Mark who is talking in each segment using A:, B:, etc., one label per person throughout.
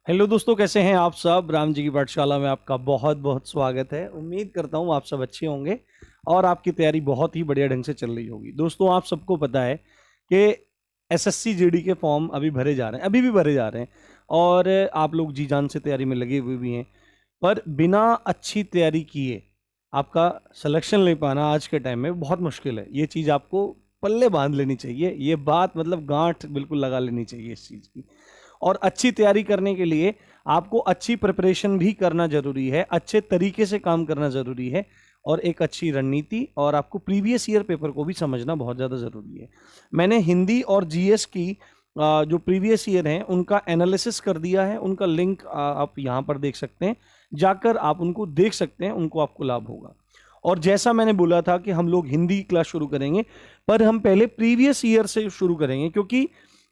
A: Hello दोस्तों, कैसे हैं आप सब। राम जी की पाठशाला में आपका बहुत बहुत स्वागत है। उम्मीद करता हूँ आप सब अच्छे होंगे और आपकी तैयारी बहुत ही बढ़िया ढंग से चल रही होगी। दोस्तों, आप सबको पता है कि एसएससी जीडी के फॉर्म अभी भरे जा रहे हैं, अभी भी भरे जा रहे हैं और आप लोग जी जान से तैयारी में लगे हुए भी हैं। पर बिना अच्छी तैयारी किए आपका सिलेक्शन ले पाना आज के टाइम में बहुत मुश्किल है। ये चीज़ आपको पल्ले बांध लेनी चाहिए, ये बात मतलब गांठ बिल्कुल लगा लेनी चाहिए इस चीज़ की। और अच्छी तैयारी करने के लिए आपको अच्छी प्रिपरेशन भी करना जरूरी है, अच्छे तरीके से काम करना जरूरी है और एक अच्छी रणनीति और आपको प्रीवियस ईयर पेपर को भी समझना बहुत ज़्यादा ज़रूरी है। मैंने हिंदी और जीएस की जो प्रीवियस ईयर हैं उनका एनालिसिस कर दिया है, उनका लिंक आप यहाँ पर देख सकते हैं, जाकर आप उनको देख सकते हैं, उनको आपको लाभ होगा। और जैसा मैंने बोला था कि हम लोग हिंदी क्लास शुरू करेंगे, पर हम पहले प्रीवियस ईयर से शुरू करेंगे क्योंकि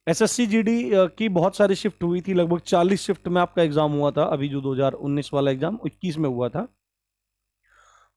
A: एसएससी जीडी की बहुत सारी शिफ्ट हुई थी। लगभग 40 शिफ्ट में आपका एग्जाम हुआ था। अभी जो 2019 वाला एग्जाम 21 में हुआ था,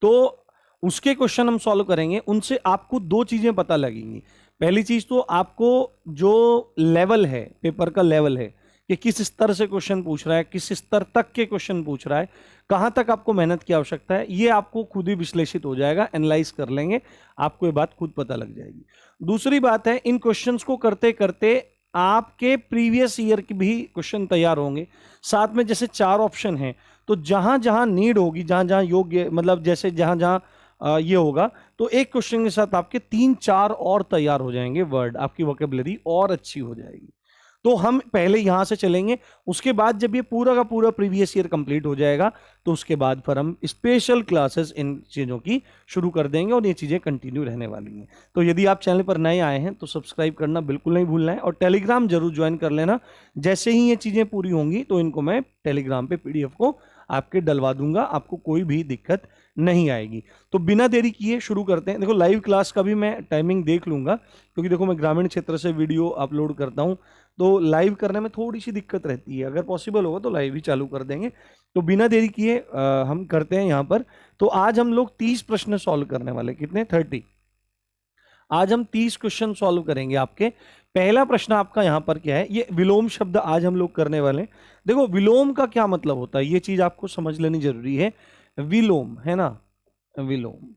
A: तो उसके क्वेश्चन हम सॉल्व करेंगे। उनसे आपको दो चीजें पता लगेंगी। पहली चीज तो आपको जो लेवल है, पेपर का लेवल है कि किस स्तर से क्वेश्चन पूछ रहा है, किस स्तर तक के क्वेश्चन पूछ रहा है, कहां तक आपको मेहनत की आवश्यकता है, ये आपको खुद ही विश्लेषित हो जाएगा। एनालाइज कर लेंगे, आपको ये बात खुद पता लग जाएगी। दूसरी बात है, इन क्वेश्चंस को करते करते आपके प्रीवियस ईयर के भी क्वेश्चन तैयार होंगे। साथ में जैसे 4 ऑप्शन हैं, तो जहां जहां नीड होगी, जहां जहां योग्य, मतलब जैसे जहां जहां ये होगा, तो एक क्वेश्चन के साथ आपके 3-4 और तैयार हो जाएंगे वर्ड, आपकी वोकेबलरी और अच्छी हो जाएगी। तो हम पहले यहां से चलेंगे, उसके बाद जब ये पूरा का पूरा प्रीवियस ईयर कंप्लीट हो जाएगा तो उसके बाद फिर हम स्पेशल क्लासेस इन चीज़ों की शुरू कर देंगे और ये चीज़ें कंटिन्यू रहने वाली हैं। तो यदि आप चैनल पर नए आए हैं तो सब्सक्राइब करना बिल्कुल नहीं भूलना है और टेलीग्राम जरूर ज्वाइन कर लेना। जैसे ही ये चीज़ें पूरी होंगी तो इनको मैं टेलीग्राम पे पीडीएफ को आपके डलवा दूंगा, आपको कोई भी दिक्कत नहीं आएगी। तो बिना देरी किए शुरू करते हैं। देखो, लाइव क्लास का भी मैं टाइमिंग देख लूंगा क्योंकि देखो मैं ग्रामीण क्षेत्र से वीडियो अपलोड करता हूं, तो लाइव करने में थोड़ी सी दिक्कत रहती है। अगर पॉसिबल होगा तो लाइव ही चालू कर देंगे। तो बिना देरी किए हम करते हैं यहाँ पर। तो आज हम लोग 30 प्रश्न सॉल्व करने वाले। कितने? 30। आज हम 30 क्वेश्चन सॉल्व करेंगे आपके। पहला प्रश्न आपका यहाँ पर क्या है, ये विलोम शब्द आज हम लोग करने वाले हैं। देखो, विलोम का क्या मतलब होता है ये चीज आपको समझ लेनी जरूरी है। विलोम है ना, विलोम,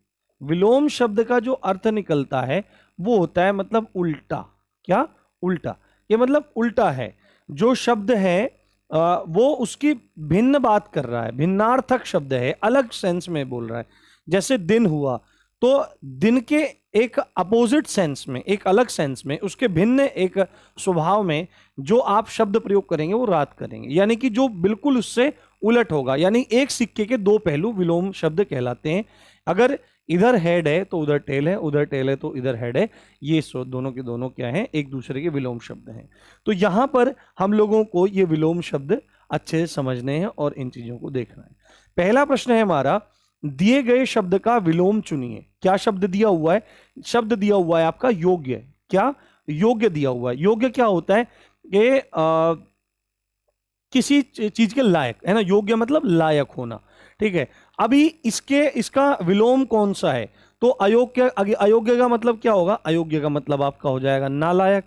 A: विलोम शब्द का जो अर्थ निकलता है वो होता है मतलब उल्टा। क्या? उल्टा। ये मतलब उल्टा है। जो शब्द है वो उसकी भिन्न बात कर रहा है, भिन्नार्थक शब्द है, अलग सेंस में बोल रहा है। जैसे दिन हुआ, तो दिन के एक अपोजिट सेंस में, एक अलग सेंस में, उसके भिन्न एक स्वभाव में जो आप शब्द प्रयोग करेंगे वो रात करेंगे, यानी कि जो बिल्कुल उससे उलट होगा। यानी एक सिक्के के दो पहलू विलोम शब्द कहलाते हैं। अगर इधर हेड है तो उधर टेल है, उधर टेल है तो इधर हेड है। ये दोनों के दोनों क्या हैं? एक दूसरे के विलोम शब्द हैं। तो यहां पर हम लोगों को ये विलोम शब्द अच्छे से समझने हैं और इन चीजों को देखना है। पहला प्रश्न है हमारा, दिए गए शब्द का विलोम चुनिए। क्या शब्द दिया हुआ है? शब्द दिया हुआ है आपका योग्य। क्या? योग्य दिया हुआ है। योग्य क्या होता है कि किसी चीज के लायक, है ना। योग्य मतलब लायक होना, ठीक है। अभी इसका विलोम कौन सा है? तो अयोग्य। अयोग्य का मतलब क्या होगा? अयोग्य का मतलब आपका हो जाएगा नालायक,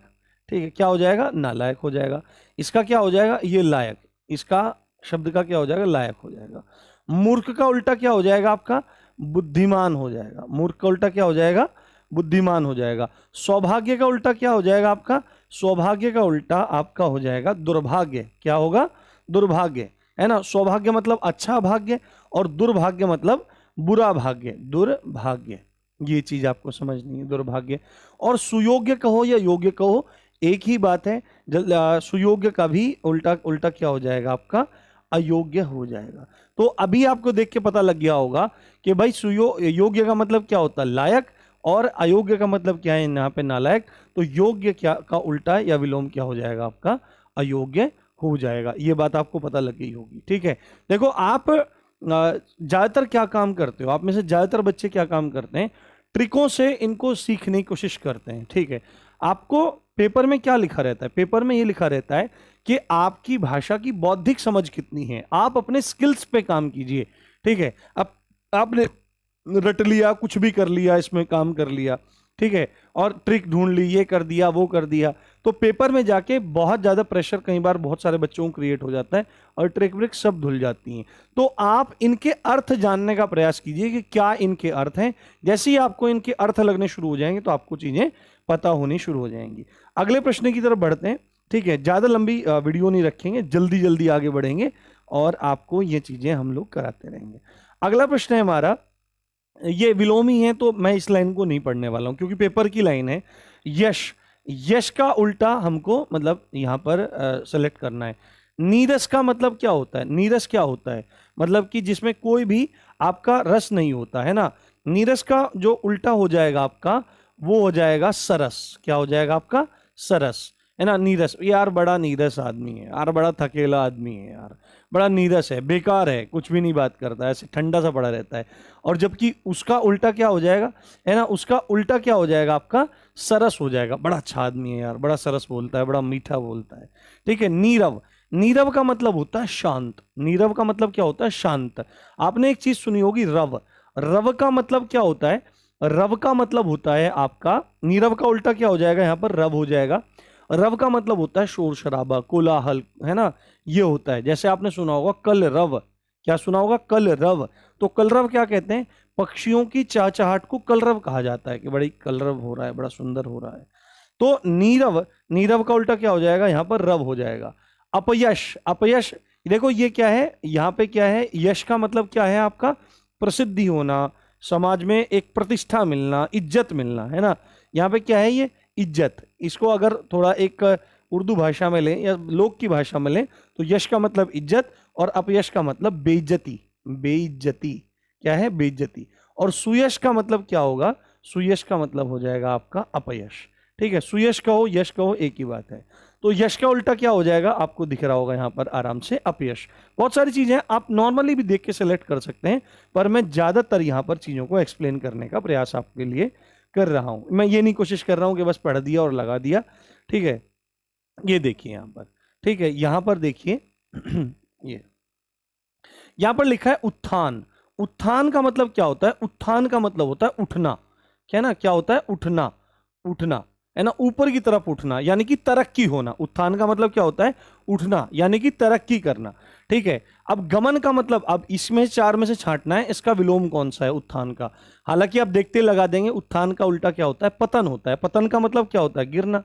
A: ठीक है। क्या हो जाएगा? नालायक हो जाएगा। इसका क्या हो जाएगा? ये लायक। इसका शब्द का क्या हो जाएगा? लायक हो जाएगा। मूर्ख का उल्टा क्या हो जाएगा आपका? बुद्धिमान हो जाएगा। मूर्ख का उल्टा क्या हो जाएगा? बुद्धिमान हो जाएगा। सौभाग्य का उल्टा क्या हो जाएगा आपका? सौभाग्य का उल्टा आपका हो जाएगा दुर्भाग्य। क्या होगा? दुर्भाग्य, है ना। सौभाग्य मतलब अच्छा भाग्य और दुर्भाग्य मतलब बुरा भाग्य, दुर्भाग्य। ये चीज आपको समझनी है, दुर्भाग्य। और सुयोग्य कहो या योग्य कहो, एक ही बात है। सुयोग्य का भी उल्टा उल्टा क्या हो जाएगा आपका? अयोग्य हो जाएगा। तो अभी आपको देख के पता लग गया होगा कि भाई योग्य का मतलब क्या होता है? लायक। और अयोग्य का मतलब क्या है यहाँ पे? नालायक। तो योग्य क्या का उल्टा या विलोम क्या हो जाएगा आपका? अयोग्य हो जाएगा। ये बात आपको पता लग गई होगी, ठीक है। देखो, आप ज्यादातर क्या काम करते हो? आप में से ज्यादातर बच्चे क्या काम करते हैं? ट्रिकों से इनको सीखने की कोशिश करते हैं, ठीक है। आपको पेपर में क्या लिखा रहता है? पेपर में ये लिखा रहता है कि आपकी भाषा की बौद्धिक समझ कितनी है। आप अपने स्किल्स पे काम कीजिए, ठीक है। अब आपने रट लिया, कुछ भी कर लिया, इसमें काम कर लिया, ठीक है, और ट्रिक ढूंढ ली, ये कर दिया, वो कर दिया, तो पेपर में जाके बहुत ज़्यादा प्रेशर कई बार बहुत सारे बच्चों को क्रिएट हो जाता है और ट्रिक व्रिक सब धुल जाती हैं। तो आप इनके अर्थ जानने का प्रयास कीजिए कि क्या इनके अर्थ हैं। जैसे ही आपको इनके अर्थ लगने शुरू हो जाएंगे तो आपको चीज़ें पता होनी शुरू हो जाएंगी। अगले प्रश्न की तरफ बढ़ते हैं, ठीक है, ज़्यादा लंबी वीडियो नहीं रखेंगे, जल्दी जल्दी आगे बढ़ेंगे और आपको ये चीज़ें हम लोग कराते रहेंगे। अगला प्रश्न है हमारा, ये विलोमी है तो मैं इस लाइन को नहीं पढ़ने वाला हूं क्योंकि पेपर की लाइन है। यश, यश का उल्टा हमको मतलब यहां पर सेलेक्ट करना है। नीरस का मतलब क्या होता है? नीरस क्या होता है? मतलब कि जिसमें कोई भी आपका रस नहीं होता है ना। नीरस का जो उल्टा हो जाएगा आपका वो हो जाएगा सरस। क्या हो जाएगा आपका? सरस, है ना। नीरस, यार बड़ा नीरस आदमी है यार, बड़ा थकेला आदमी है यार, बड़ा नीरस है, बेकार है, कुछ भी नहीं बात करता है, ऐसे ठंडा सा पड़ा रहता है। और जबकि उसका उल्टा क्या हो जाएगा, है ना, उसका उल्टा क्या हो जाएगा आपका? सरस हो जाएगा, बड़ा अच्छा आदमी है यार, बड़ा सरस बोलता है, बड़ा मीठा बोलता है, ठीक है। नीरव, नीरव का मतलब होता है शांत। नीरव का मतलब क्या होता है? शांत। आपने एक चीज सुनी होगी, रव। रव का मतलब क्या होता है? रव का मतलब होता है आपका, नीरव का उल्टा क्या हो जाएगा यहाँ पर? रव हो जाएगा। रव का मतलब होता है शोर शराबा, कोलाहल, है ना, ये होता है। जैसे आपने सुना होगा कल रव, क्या सुना होगा? कल रव। तो कलरव क्या कहते हैं? पक्षियों की चहचहाट को कलरव कहा जाता है कि बड़ी कलरव हो रहा है, बड़ा सुंदर हो रहा है। तो नीरव, नीरव का उल्टा क्या हो जाएगा यहाँ पर? रव हो जाएगा। अपयश, अपयश देखो ये क्या है यहाँ पे, क्या है? यश का मतलब क्या है आपका? प्रसिद्धि होना, समाज में एक प्रतिष्ठा मिलना, इज्जत मिलना, है ना। यहाँ पे क्या है? ये इज्जत। इसको अगर थोड़ा एक उर्दू भाषा में लें या लोक की भाषा में लें तो यश का मतलब इज्जत और अपयश का मतलब बेइज्जती। बेइज्जती क्या है? बेइज्जती। और सुयश का मतलब क्या होगा? सुयश का मतलब हो जाएगा आपका अपयश, ठीक है। सुयश कहो यश कहो एक ही बात है। तो यश का उल्टा क्या हो जाएगा? आपको दिख रहा होगा यहाँ पर आराम से, अपयश। बहुत सारी चीजें आप नॉर्मली भी देख के सेलेक्ट कर सकते हैं, पर मैं ज्यादातर यहाँ पर चीजों को एक्सप्लेन करने का प्रयास आपके लिए कर रहा हूं। मैं ये नहीं कोशिश कर रहा हूं कि बस पढ़ दिया और लगा दिया, ठीक है। ये देखिए यहाँ पर, ठीक है, यहाँ पर देखिए ये यहाँ पर लिखा है उत्थान। उत्थान का मतलब क्या होता है? उत्थान का मतलब होता है उठना, क्या ना, क्या होता है? उठना, उठना, है ना, ऊपर की तरफ उठना, यानी कि तरक्की होना। उत्थान का मतलब क्या होता है? उठना, यानी कि तरक्की करना, ठीक है। अब गमन का मतलब, अब इसमें चार में से छांटना है, इसका विलोम कौन सा है उत्थान का। हालांकि आप देखते लगा देंगे, उत्थान का उल्टा क्या होता है? पतन होता है। पतन का मतलब क्या होता है? गिरना।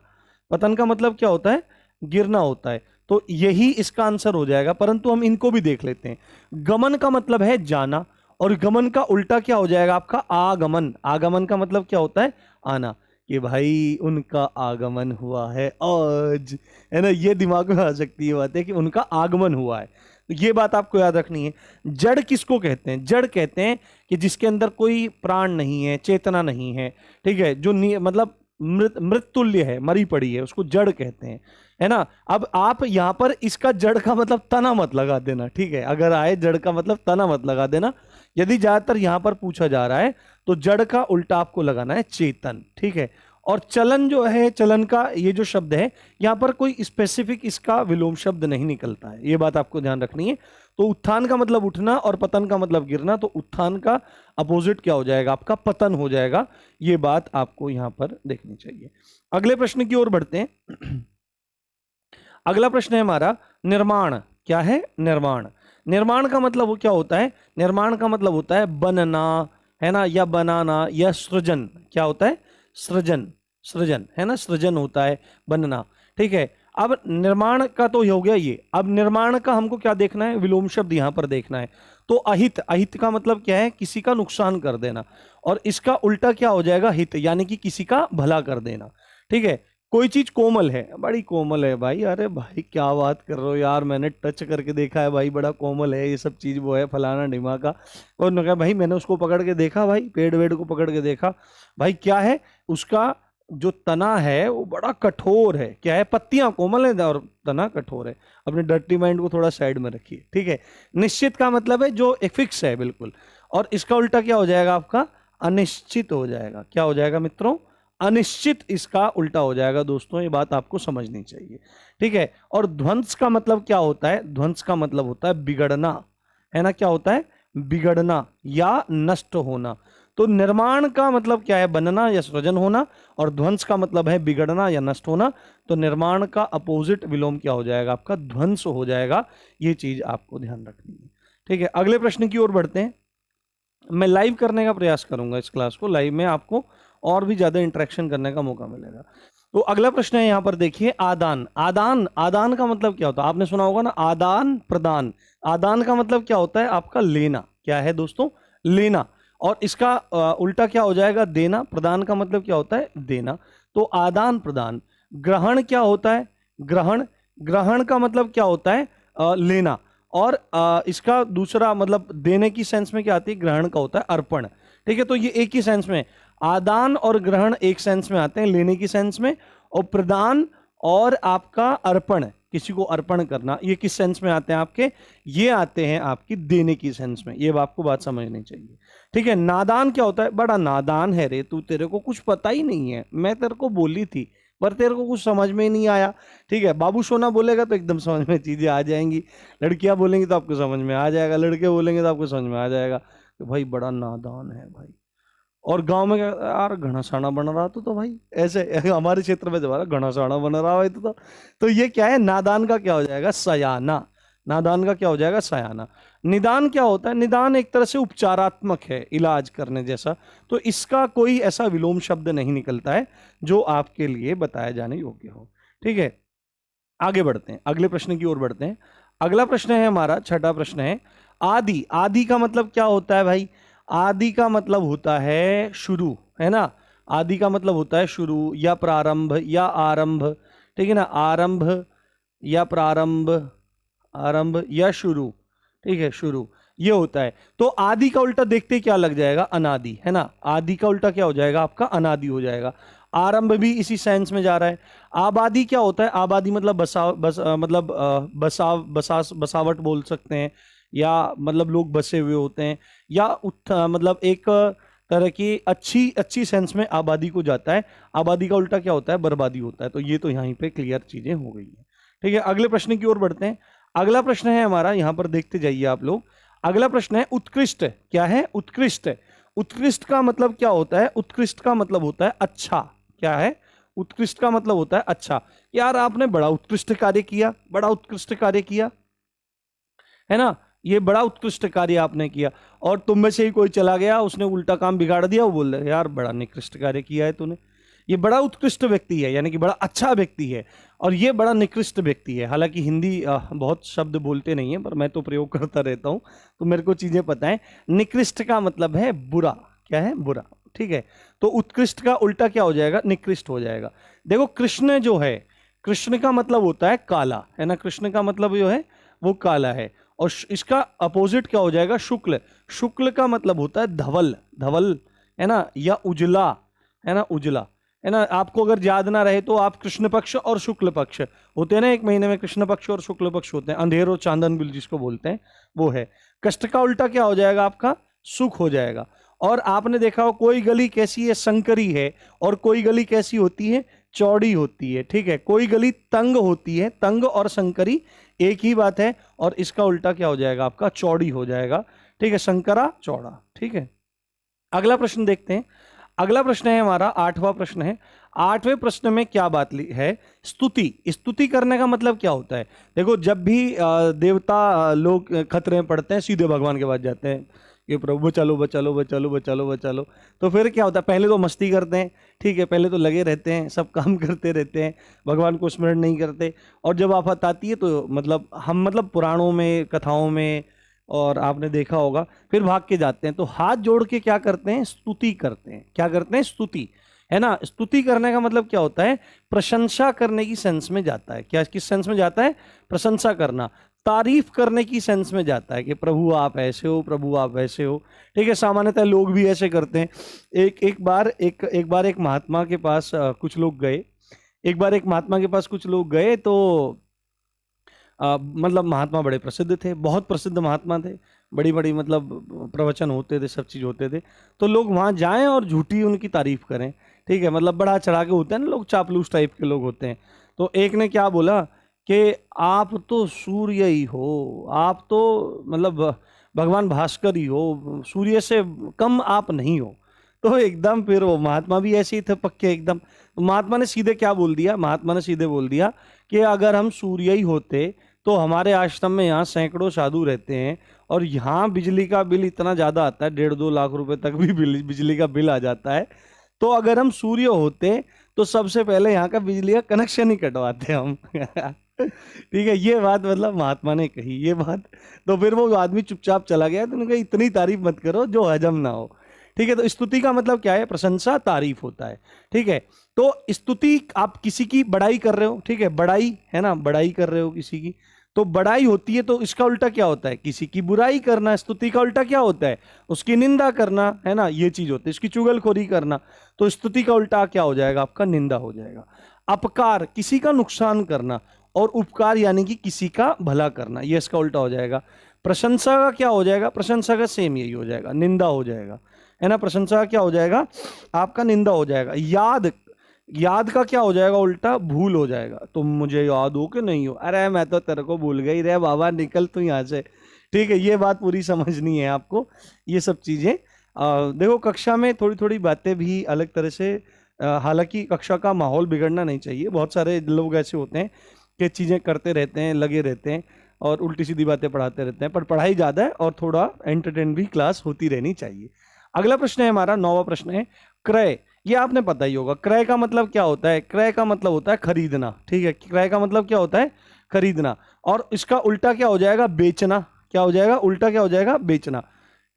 A: पतन का मतलब क्या होता है? गिरना होता है। तो यही इसका आंसर हो जाएगा, परंतु हम इनको भी देख लेते हैं। गमन का मतलब है जाना, और गमन का उल्टा क्या हो जाएगा आपका? आगमन। आगमन का मतलब क्या होता है? आना, कि भाई उनका आगमन हुआ है आज, है ना। ये दिमाग में आ सकती है बात है कि उनका आगमन हुआ है, तो ये बात आपको याद रखनी है। जड़ किसको कहते हैं? जड़ कहते हैं कि जिसके अंदर कोई प्राण नहीं है, चेतना नहीं है, ठीक है, जो मतलब मृतुल्य है, मरी पड़ी है, उसको जड़ कहते हैं, है ना। अब आप यहां पर इसका जड़ का मतलब तना मत लगा देना, ठीक है। अगर आए जड़ का मतलब तना मत लगा देना। यदि ज्यादातर यहां पर पूछा जा रहा है तो जड़ का उल्टा आपको लगाना है चेतन, ठीक है। और चलन जो है, चलन का ये जो शब्द है, यहां पर कोई स्पेसिफिक इसका विलोम शब्द नहीं निकलता है, ये बात आपको ध्यान रखनी है। तो उत्थान का मतलब उठना और पतन का मतलब गिरना, तो उत्थान का अपोजिट क्या हो जाएगा आपका? पतन हो जाएगा। ये बात आपको यहां पर देखनी चाहिए। अगले प्रश्न की ओर बढ़ते हैं। अगला प्रश्न है हमारा निर्माण। क्या है? निर्माण। निर्माण का मतलब वो क्या होता है? निर्माण का मतलब होता है बनना, है ना, या बनाना, या सृजन। क्या होता है? सृजन, सृजन, है ना, सृजन होता है, बनना, ठीक है। अब निर्माण का तो हो गया ये। अब निर्माण का हमको क्या देखना है? विलोम शब्द यहां पर देखना है। तो अहित, अहित का मतलब क्या है? किसी का नुकसान कर देना, और इसका उल्टा क्या हो जाएगा? हित, यानी कि किसी का भला कर देना, ठीक है। कोई चीज कोमल है, बड़ी कोमल है भाई, अरे भाई क्या बात कर रहे हो यार, मैंने टच करके देखा है भाई, बड़ा कोमल है, ये सब चीज वो है फलाना ढिमा का। और उन्होंने कहा भाई मैंने उसको पकड़ के देखा भाई, पेड़ वेड़ को पकड़ के देखा भाई, क्या है उसका जो तना है वो बड़ा कठोर है। क्या है? पत्तियां कोमल है और तना कठोर है। अपने डर्टी माइंड को थोड़ा साइड में रखिए, ठीक है। निश्चित का मतलब है जो एक फिक्स है बिल्कुल, और इसका उल्टा क्या हो जाएगा आपका? अनिश्चित हो जाएगा। क्या हो जाएगा मित्रों? अनिश्चित इसका उल्टा हो जाएगा। दोस्तों ये बात आपको समझनी चाहिए, ठीक है। और ध्वंस का मतलब क्या होता है? ध्वंस का मतलब होता है बिगड़ना, है ना। क्या होता है? बिगड़ना या नष्ट होना। तो निर्माण का मतलब क्या है? बनना या सृजन होना, और ध्वंस का मतलब है बिगड़ना या नष्ट होना। तो निर्माण का अपोजिट विलोम क्या हो जाएगा? आपका ध्वंस हो जाएगा। ये चीज आपको ध्यान रखनी है। ठीक है, अगले प्रश्न की ओर बढ़ते हैं। मैं लाइव करने का प्रयास करूंगा इस क्लास को, लाइव में आपको और भी ज्यादा इंटरेक्शन करने का मौका मिलेगा। तो अगला प्रश्न है यहाँ पर देखिए, आदान। आदान, आदान का मतलब क्या होता है? आपने सुना होगा ना, आदान प्रदान। आदान का मतलब क्या होता है? आपका लेना। क्या है दोस्तों? लेना। और इसका उल्टा क्या हो जाएगा? देना। प्रदान का मतलब क्या होता है? देना। तो आदान प्रदान। ग्रहण क्या होता है? ग्रहण, ग्रहण का मतलब क्या होता है? लेना। और इसका दूसरा मतलब देने की सेंस में क्या आती है? ग्रहण का होता है अर्पण। ठीक है, तो ये एक ही सेंस में, आदान और ग्रहण एक सेंस में आते हैं, लेने की सेंस में। और प्रदान और आपका अर्पण, किसी को अर्पण करना, ये किस सेंस में आते हैं आपके? ये आते हैं आपकी देने की सेंस में। ये आपको बात समझनी चाहिए। ठीक है, नादान क्या होता है? बड़ा नादान है रे तू, तेरे को कुछ पता ही नहीं है, मैं तेरे को बोली थी पर तेरे को कुछ समझ में ही नहीं आया। ठीक है, बाबू सोना बोलेगा तो एकदम समझ में चीजें आ जाएंगी, लड़कियां बोलेंगी तो आपको समझ में आ जाएगा, लड़के बोलेंगे तो आपको समझ में आ जाएगा कि भाई बड़ा नादान है भाई। और गांव में क्या, यार घनासाना बन रहा तो भाई ऐसे हमारे क्षेत्र में जब घनासाना बन रहा भाई तो ये क्या है? नादान का क्या हो जाएगा? सयाना। नादान का क्या हो जाएगा? सयाना। निदान क्या होता है? निदान एक तरह से उपचारात्मक है, इलाज करने जैसा। तो इसका कोई ऐसा विलोम शब्द नहीं निकलता है जो आपके लिए बताया जाने योग्य हो। ठीक है, आगे बढ़ते हैं, अगले प्रश्न की ओर बढ़ते हैं। अगला प्रश्न है हमारा, छठा प्रश्न है, आदि। आदि का मतलब क्या होता है भाई? आदि का मतलब होता है शुरू, है ना। आदि का मतलब होता है शुरू या प्रारंभ या आरंभ। ठीक है ना, आरंभ या प्रारंभ, आरंभ या शुरू। ठीक है, शुरू ये होता है। तो आदि का उल्टा देखते ही क्या लग जाएगा? अनादि, है ना। आदि का उल्टा क्या हो जाएगा? आपका अनादि हो जाएगा। आरंभ भी इसी सेंस में जा रहा है। आबादी क्या होता है? आबादी मतलब बसावट बोल सकते हैं, या मतलब लोग बसे हुए होते हैं, या मतलब एक तरह की अच्छी अच्छी सेंस में आबादी को जाता है। आबादी का उल्टा क्या होता है? बर्बादी होता है। तो ये तो यहीं पे क्लियर चीजें हो गई हैं। ठीक है, अगले प्रश्न की ओर बढ़ते हैं। अगला प्रश्न है हमारा, यहां पर देखते जाइए आप लोग। अगला प्रश्न है उत्कृष्ट। क्या है? उत्कृष्ट। उत्कृष्ट का मतलब क्या होता है? उत्कृष्ट का मतलब होता है अच्छा। क्या है? उत्कृष्ट का मतलब होता है अच्छा। यार आपने बड़ा उत्कृष्ट कार्य किया, बड़ा उत्कृष्ट कार्य किया, है ना। ये बड़ा उत्कृष्ट कार्य आपने किया। और तुम में से ही कोई चला गया, उसने उल्टा काम बिगाड़ दिया, वो बोल रहे यार बड़ा निकृष्ट कार्य किया है तूने। ये बड़ा उत्कृष्ट व्यक्ति है, यानी कि बड़ा अच्छा व्यक्ति है, और ये बड़ा निकृष्ट व्यक्ति है। हालांकि हिंदी बहुत शब्द बोलते नहीं है, पर मैं तो प्रयोग करता रहता हूं, तो मेरे को चीजें पता है। निकृष्ट का मतलब है बुरा। क्या है? बुरा। ठीक है, तो उत्कृष्ट का उल्टा क्या हो जाएगा? निकृष्ट हो जाएगा। देखो कृष्ण जो है, कृष्ण का मतलब होता है काला, है ना। कृष्ण का मतलब जो है वो काला है। और इसका अपोजिट क्या हो जाएगा? शुक्ल। शुक्ल का मतलब होता है धवल। धवल, है ना, या उजला, है ना, उजला, है ना। आपको अगर याद ना रहे तो आप कृष्ण पक्ष और शुक्ल पक्ष होते हैं ना, एक महीने में कृष्ण पक्ष और शुक्ल पक्ष होते हैं, अंधेर और चांदन बिल जिसको बोलते हैं वो है। कष्ट का उल्टा क्या हो जाएगा? आपका सुख हो जाएगा। और आपने देखा हो कोई गली कैसी है? संकरी है। और कोई गली कैसी होती है? चौड़ी होती है। ठीक है, कोई गली तंग होती है। तंग और संकरी एक ही बात है। और इसका उल्टा क्या हो जाएगा? आपका चौड़ी हो जाएगा। ठीक है, संकरा चौड़ा। ठीक है, अगला प्रश्न देखते हैं। अगला प्रश्न है हमारा, आठवां प्रश्न है। आठवें प्रश्न में क्या बात है? स्तुति। स्तुति करने का मतलब क्या होता है? देखो जब भी देवता लोग खतरे में पड़ते हैं, सीधे भगवान के पास जाते हैं कि प्रभु बचा लो बचा लो बचा लो बचा लो बचा लो। तो फिर क्या होता है? पहले तो मस्ती करते हैं, ठीक है, पहले तो लगे रहते हैं, सब काम करते रहते हैं, भगवान को स्मरण नहीं करते। और जब आफत आती है तो मतलब पुराणों में, कथाओं में, और आपने देखा होगा, फिर भाग के जाते हैं। तो हाथ जोड़ के क्या करते हैं? स्तुति करते हैं। क्या करते हैं? स्तुति, है ना। स्तुति करने का मतलब क्या होता है? प्रशंसा करने की सेंस में जाता है। क्या, किस सेंस में जाता है? प्रशंसा करना, तारीफ करने की सेंस में जाता है कि प्रभु आप ऐसे हो, प्रभु आप वैसे हो। ठीक है, सामान्यतः लोग भी ऐसे करते हैं। एक बार एक महात्मा के पास कुछ लोग गए। एक बार एक महात्मा के पास कुछ लोग गए, तो मतलब महात्मा बड़े प्रसिद्ध थे, बहुत प्रसिद्ध महात्मा थे, बड़ी बड़ी मतलब प्रवचन होते थे, सब चीज़ होते थे। तो लोग वहाँ जाएं और झूठी उनकी तारीफ करें। ठीक है, मतलब बड़ा चढ़ा के होते हैं ना लोग, चापलूस टाइप के लोग होते हैं। तो एक ने क्या बोला कि आप तो सूर्य ही हो, आप तो मतलब भगवान भास्कर ही हो, सूर्य से कम आप नहीं हो। तो एकदम फिर वो महात्मा भी ऐसे ही थे पक्के एकदम। तो महात्मा ने सीधे क्या बोल दिया, महात्मा ने सीधे बोल दिया कि अगर हम सूर्य ही होते तो हमारे आश्रम में यहाँ सैकड़ों साधु रहते हैं और यहाँ बिजली का बिल इतना ज़्यादा आता है, 1.5-2 लाख रुपए तक भी बिजली का बिल आ जाता है। तो अगर हम सूर्य होते तो सबसे पहले यहाँ का बिजली का कनेक्शन ही कटवाते हम। ठीक है, ये बात मतलब महात्मा ने कही ये बात। तो फिर वो आदमी चुपचाप चला गया। तो उन्होंने कहा इतनी तारीफ मत करो जो हजम ना हो। ठीक है, तो स्तुति का मतलब क्या है, प्रशंसा तारीफ होता है। ठीक है, तो स्तुति आप किसी की बड़ाई कर रहे हो, ठीक है, बड़ाई है ना, बड़ाई कर रहे हो किसी की, तो बड़ाई होती है। तो इसका उल्टा क्या होता है, किसी की बुराई करना। स्तुति का उल्टा क्या होता है, उसकी निंदा करना, है ना, ये चीज होती है, इसकी चुगलखोरी करना। तो स्तुति का उल्टा क्या हो जाएगा, आपका निंदा हो जाएगा। अपकार, किसी का नुकसान करना, और उपकार यानी कि किसी का भला करना, ये इसका उल्टा हो जाएगा। प्रशंसा का क्या हो जाएगा, प्रशंसा का सेम यही हो जाएगा, निंदा हो जाएगा, है ना। प्रशंसा का क्या हो जाएगा, आपका निंदा हो जाएगा। याद, याद का क्या हो जाएगा उल्टा, भूल हो जाएगा। तुम मुझे याद हो कि नहीं हो, अरे मैं तो तेरे को भूल गई रे बाबा, निकल तू यहाँ से। ठीक है, ये बात पूरी समझनी है आपको, ये सब चीजें। देखो कक्षा में थोड़ी थोड़ी बातें भी अलग तरह से, हालांकि कक्षा का माहौल बिगड़ना नहीं चाहिए। बहुत सारे लोग ऐसे होते हैं कि चीज़ें करते रहते हैं, लगे रहते हैं और उल्टी सीधी बातें पढ़ाते रहते हैं, पर पढ़ाई ज़्यादा है और थोड़ा एंटरटेन भी क्लास होती रहनी चाहिए। अगला प्रश्न है हमारा 9वां प्रश्न है क्रय। ये आपने पता ही होगा, क्रय का मतलब क्या होता है, क्रय का मतलब होता है खरीदना। ठीक है, क्रय का मतलब क्या होता है, खरीदना। और इसका उल्टा क्या हो जाएगा, बेचना। क्या हो जाएगा, उल्टा क्या हो जाएगा, बेचना,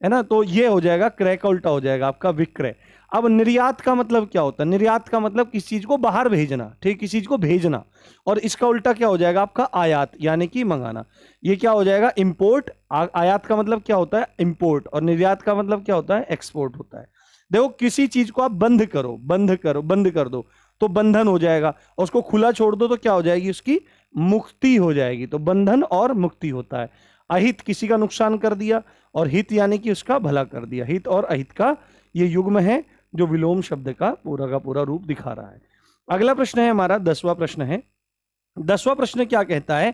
A: है ना। तो ये हो जाएगा, क्रय का उल्टा हो जाएगा आपका विक्रय। अब निर्यात का मतलब क्या होता है, निर्यात का मतलब किसी चीज को बाहर भेजना, ठीक, किसी चीज को भेजना। और इसका उल्टा क्या हो जाएगा आपका आयात, यानी कि मंगाना। ये क्या हो जाएगा, इंपोर्ट। आयात का मतलब क्या होता है, इंपोर्ट। और निर्यात का मतलब क्या होता है, एक्सपोर्ट होता है। देखो किसी चीज को आप बंद करो, बंद करो, बंद कर दो तो बंधन हो जाएगा, और उसको खुला छोड़ दो तो क्या हो जाएगी, उसकी मुक्ति हो जाएगी। तो बंधन और मुक्ति होता है। अहित, किसी का नुकसान कर दिया, और हित यानी कि उसका भला कर दिया। हित और अहित का ये युग्म है जो विलोम शब्द का पूरा रूप दिखा रहा है। अगला प्रश्न है हमारा 10वां प्रश्न है। 10वां प्रश्न क्या कहता है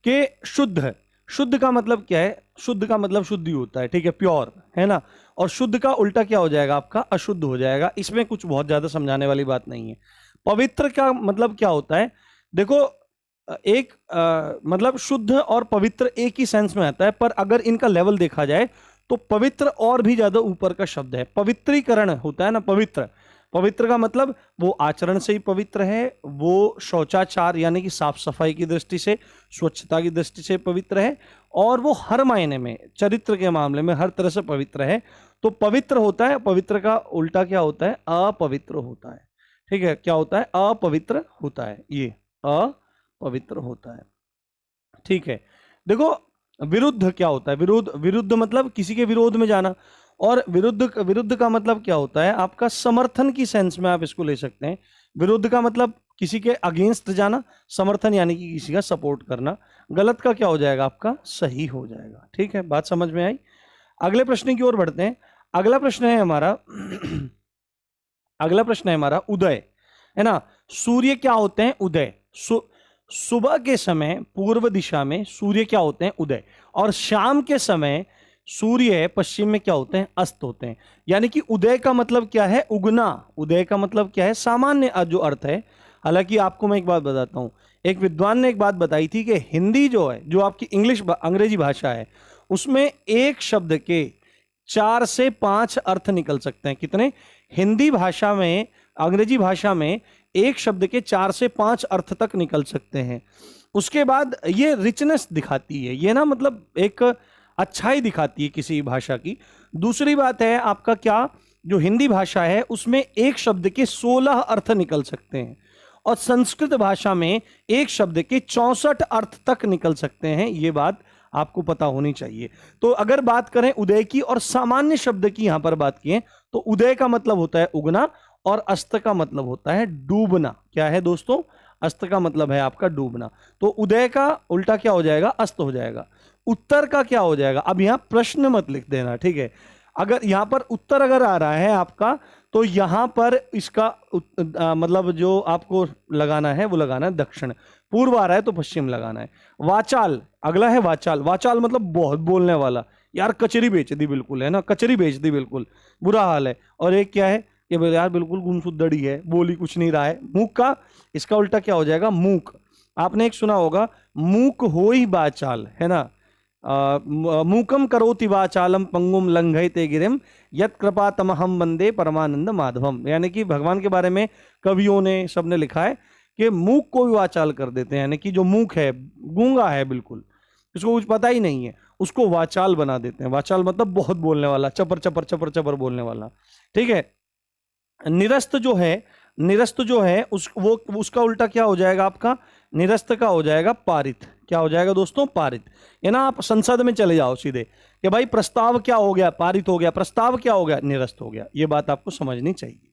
A: कि शुद्ध। शुद्ध का मतलब क्या है, शुद्ध का मतलब शुद्धि होता है, ठीक है, प्योर, है ना। और शुद्ध का उल्टा क्या हो जाएगा आपका, अशुद्ध हो जाएगा। इसमें कुछ बहुत ज्यादा समझाने वाली बात नहीं है। पवित्र का मतलब क्या होता है, देखो एक मतलब शुद्ध और पवित्र एक ही सेंस में आता है, पर अगर इनका लेवल देखा जाए तो पवित्र और भी ज्यादा ऊपर का शब्द है। पवित्रीकरण होता है ना, पवित्र। पवित्र का मतलब वो आचरण से ही पवित्र है, वो शौचाचार यानी कि साफ सफाई की दृष्टि से, स्वच्छता की दृष्टि से पवित्र है, और वो हर मायने में, चरित्र के मामले में हर तरह से पवित्र है। तो पवित्र होता है। पवित्र का उल्टा क्या होता है, अपवित्र होता है। ठीक है, क्या होता है, अपवित्र होता है, ये अपवित्र होता है। ठीक है, देखो विरुद्ध क्या होता है, विरुद्ध, विरुद्ध मतलब किसी के विरोध में जाना। और विरुद्ध, विरुद्ध का मतलब क्या होता है आपका, समर्थन की सेंस में आप इसको ले सकते हैं। विरुद्ध का मतलब किसी के अगेंस्ट जाना, समर्थन यानी कि किसी का सपोर्ट करना। गलत का क्या हो जाएगा आपका, सही हो जाएगा। ठीक है, बात समझ में आई। अगले प्रश्न की ओर बढ़ते हैं। अगला प्रश्न है हमारा अगला प्रश्न है हमारा उदय, है ना। सूर्य क्या होते हैं, उदय। सुबह के समय पूर्व दिशा में सूर्य क्या होते हैं, उदय। और शाम के समय सूर्य पश्चिम में क्या होते हैं, अस्त होते हैं। यानी कि उदय का मतलब क्या है, उगना। उदय का मतलब क्या है, सामान्य जो अर्थ है। हालांकि आपको मैं एक बात बताता हूं, एक विद्वान ने एक बात बताई थी कि हिंदी जो है, जो आपकी अंग्रेजी भाषा है, उसमें एक शब्द के 4 से 5 अर्थ निकल सकते हैं। कितने, हिंदी भाषा में, अंग्रेजी भाषा में एक शब्द के 4 से 5 अर्थ तक निकल सकते हैं। उसके बाद ये रिचनेस दिखाती है, ये ना मतलब एक अच्छाई दिखाती है किसी भाषा की। दूसरी बात है आपका क्या, जो हिंदी भाषा है उसमें एक शब्द के 16 अर्थ निकल सकते हैं, और संस्कृत भाषा में एक शब्द के 64 अर्थ तक निकल सकते हैं। ये बात आपको पता होनी चाहिए। तो अगर बात करें उदय की और सामान्य शब्द की यहां पर बात की, तो उदय का मतलब होता है उगना, और अस्त का मतलब होता है डूबना। क्या है दोस्तों, अस्त का मतलब है आपका डूबना। तो उदय का उल्टा क्या हो जाएगा, अस्त हो जाएगा। उत्तर का क्या हो जाएगा, अब यहां प्रश्न मत लिख देना, ठीक है। अगर यहां पर उत्तर अगर आ रहा है आपका, तो यहां पर इसका मतलब जो आपको लगाना है वो लगाना है दक्षिण। पूर्व आ रहा है तो पश्चिम लगाना है। वाचाल, अगला है वाचाल। वाचाल मतलब बहुत बोलने वाला, यार कचरी बेच दी बिल्कुल, है ना, कचरी बेच दी बिल्कुल, बुरा हाल है। और एक क्या है कि भाई यार बिल्कुल गुमसुदड़ी है, बोली कुछ नहीं रहा है, मूक का इसका उल्टा क्या हो जाएगा, मूक। आपने एक सुना होगा, मूक होई बाचाल, है ना, मूकम करोति वाचालम पंगुम लंघयते गिरिम यत कृपा तमहम वंदे परमानंद माधवम। यानी कि भगवान के बारे में कवियों ने, सबने लिखा है कि मूक को भी वाचाल कर देते हैं, यानी कि जो मूक है, गूंगा है बिल्कुल, इसको कुछ पता ही नहीं है, उसको वाचाल बना देते हैं। वाचाल मतलब बहुत बोलने वाला, चपर चपर चपर चपर बोलने वाला, ठीक है। निरस्त जो है, निरस्त जो है उसका उल्टा क्या हो जाएगा आपका, निरस्त का हो जाएगा पारित। क्या हो जाएगा दोस्तों, पारित। ये ना आप संसद में चले जाओ सीधे कि भाई प्रस्ताव क्या हो गया, पारित हो गया, प्रस्ताव क्या हो गया, निरस्त हो गया। ये बात आपको समझनी चाहिए।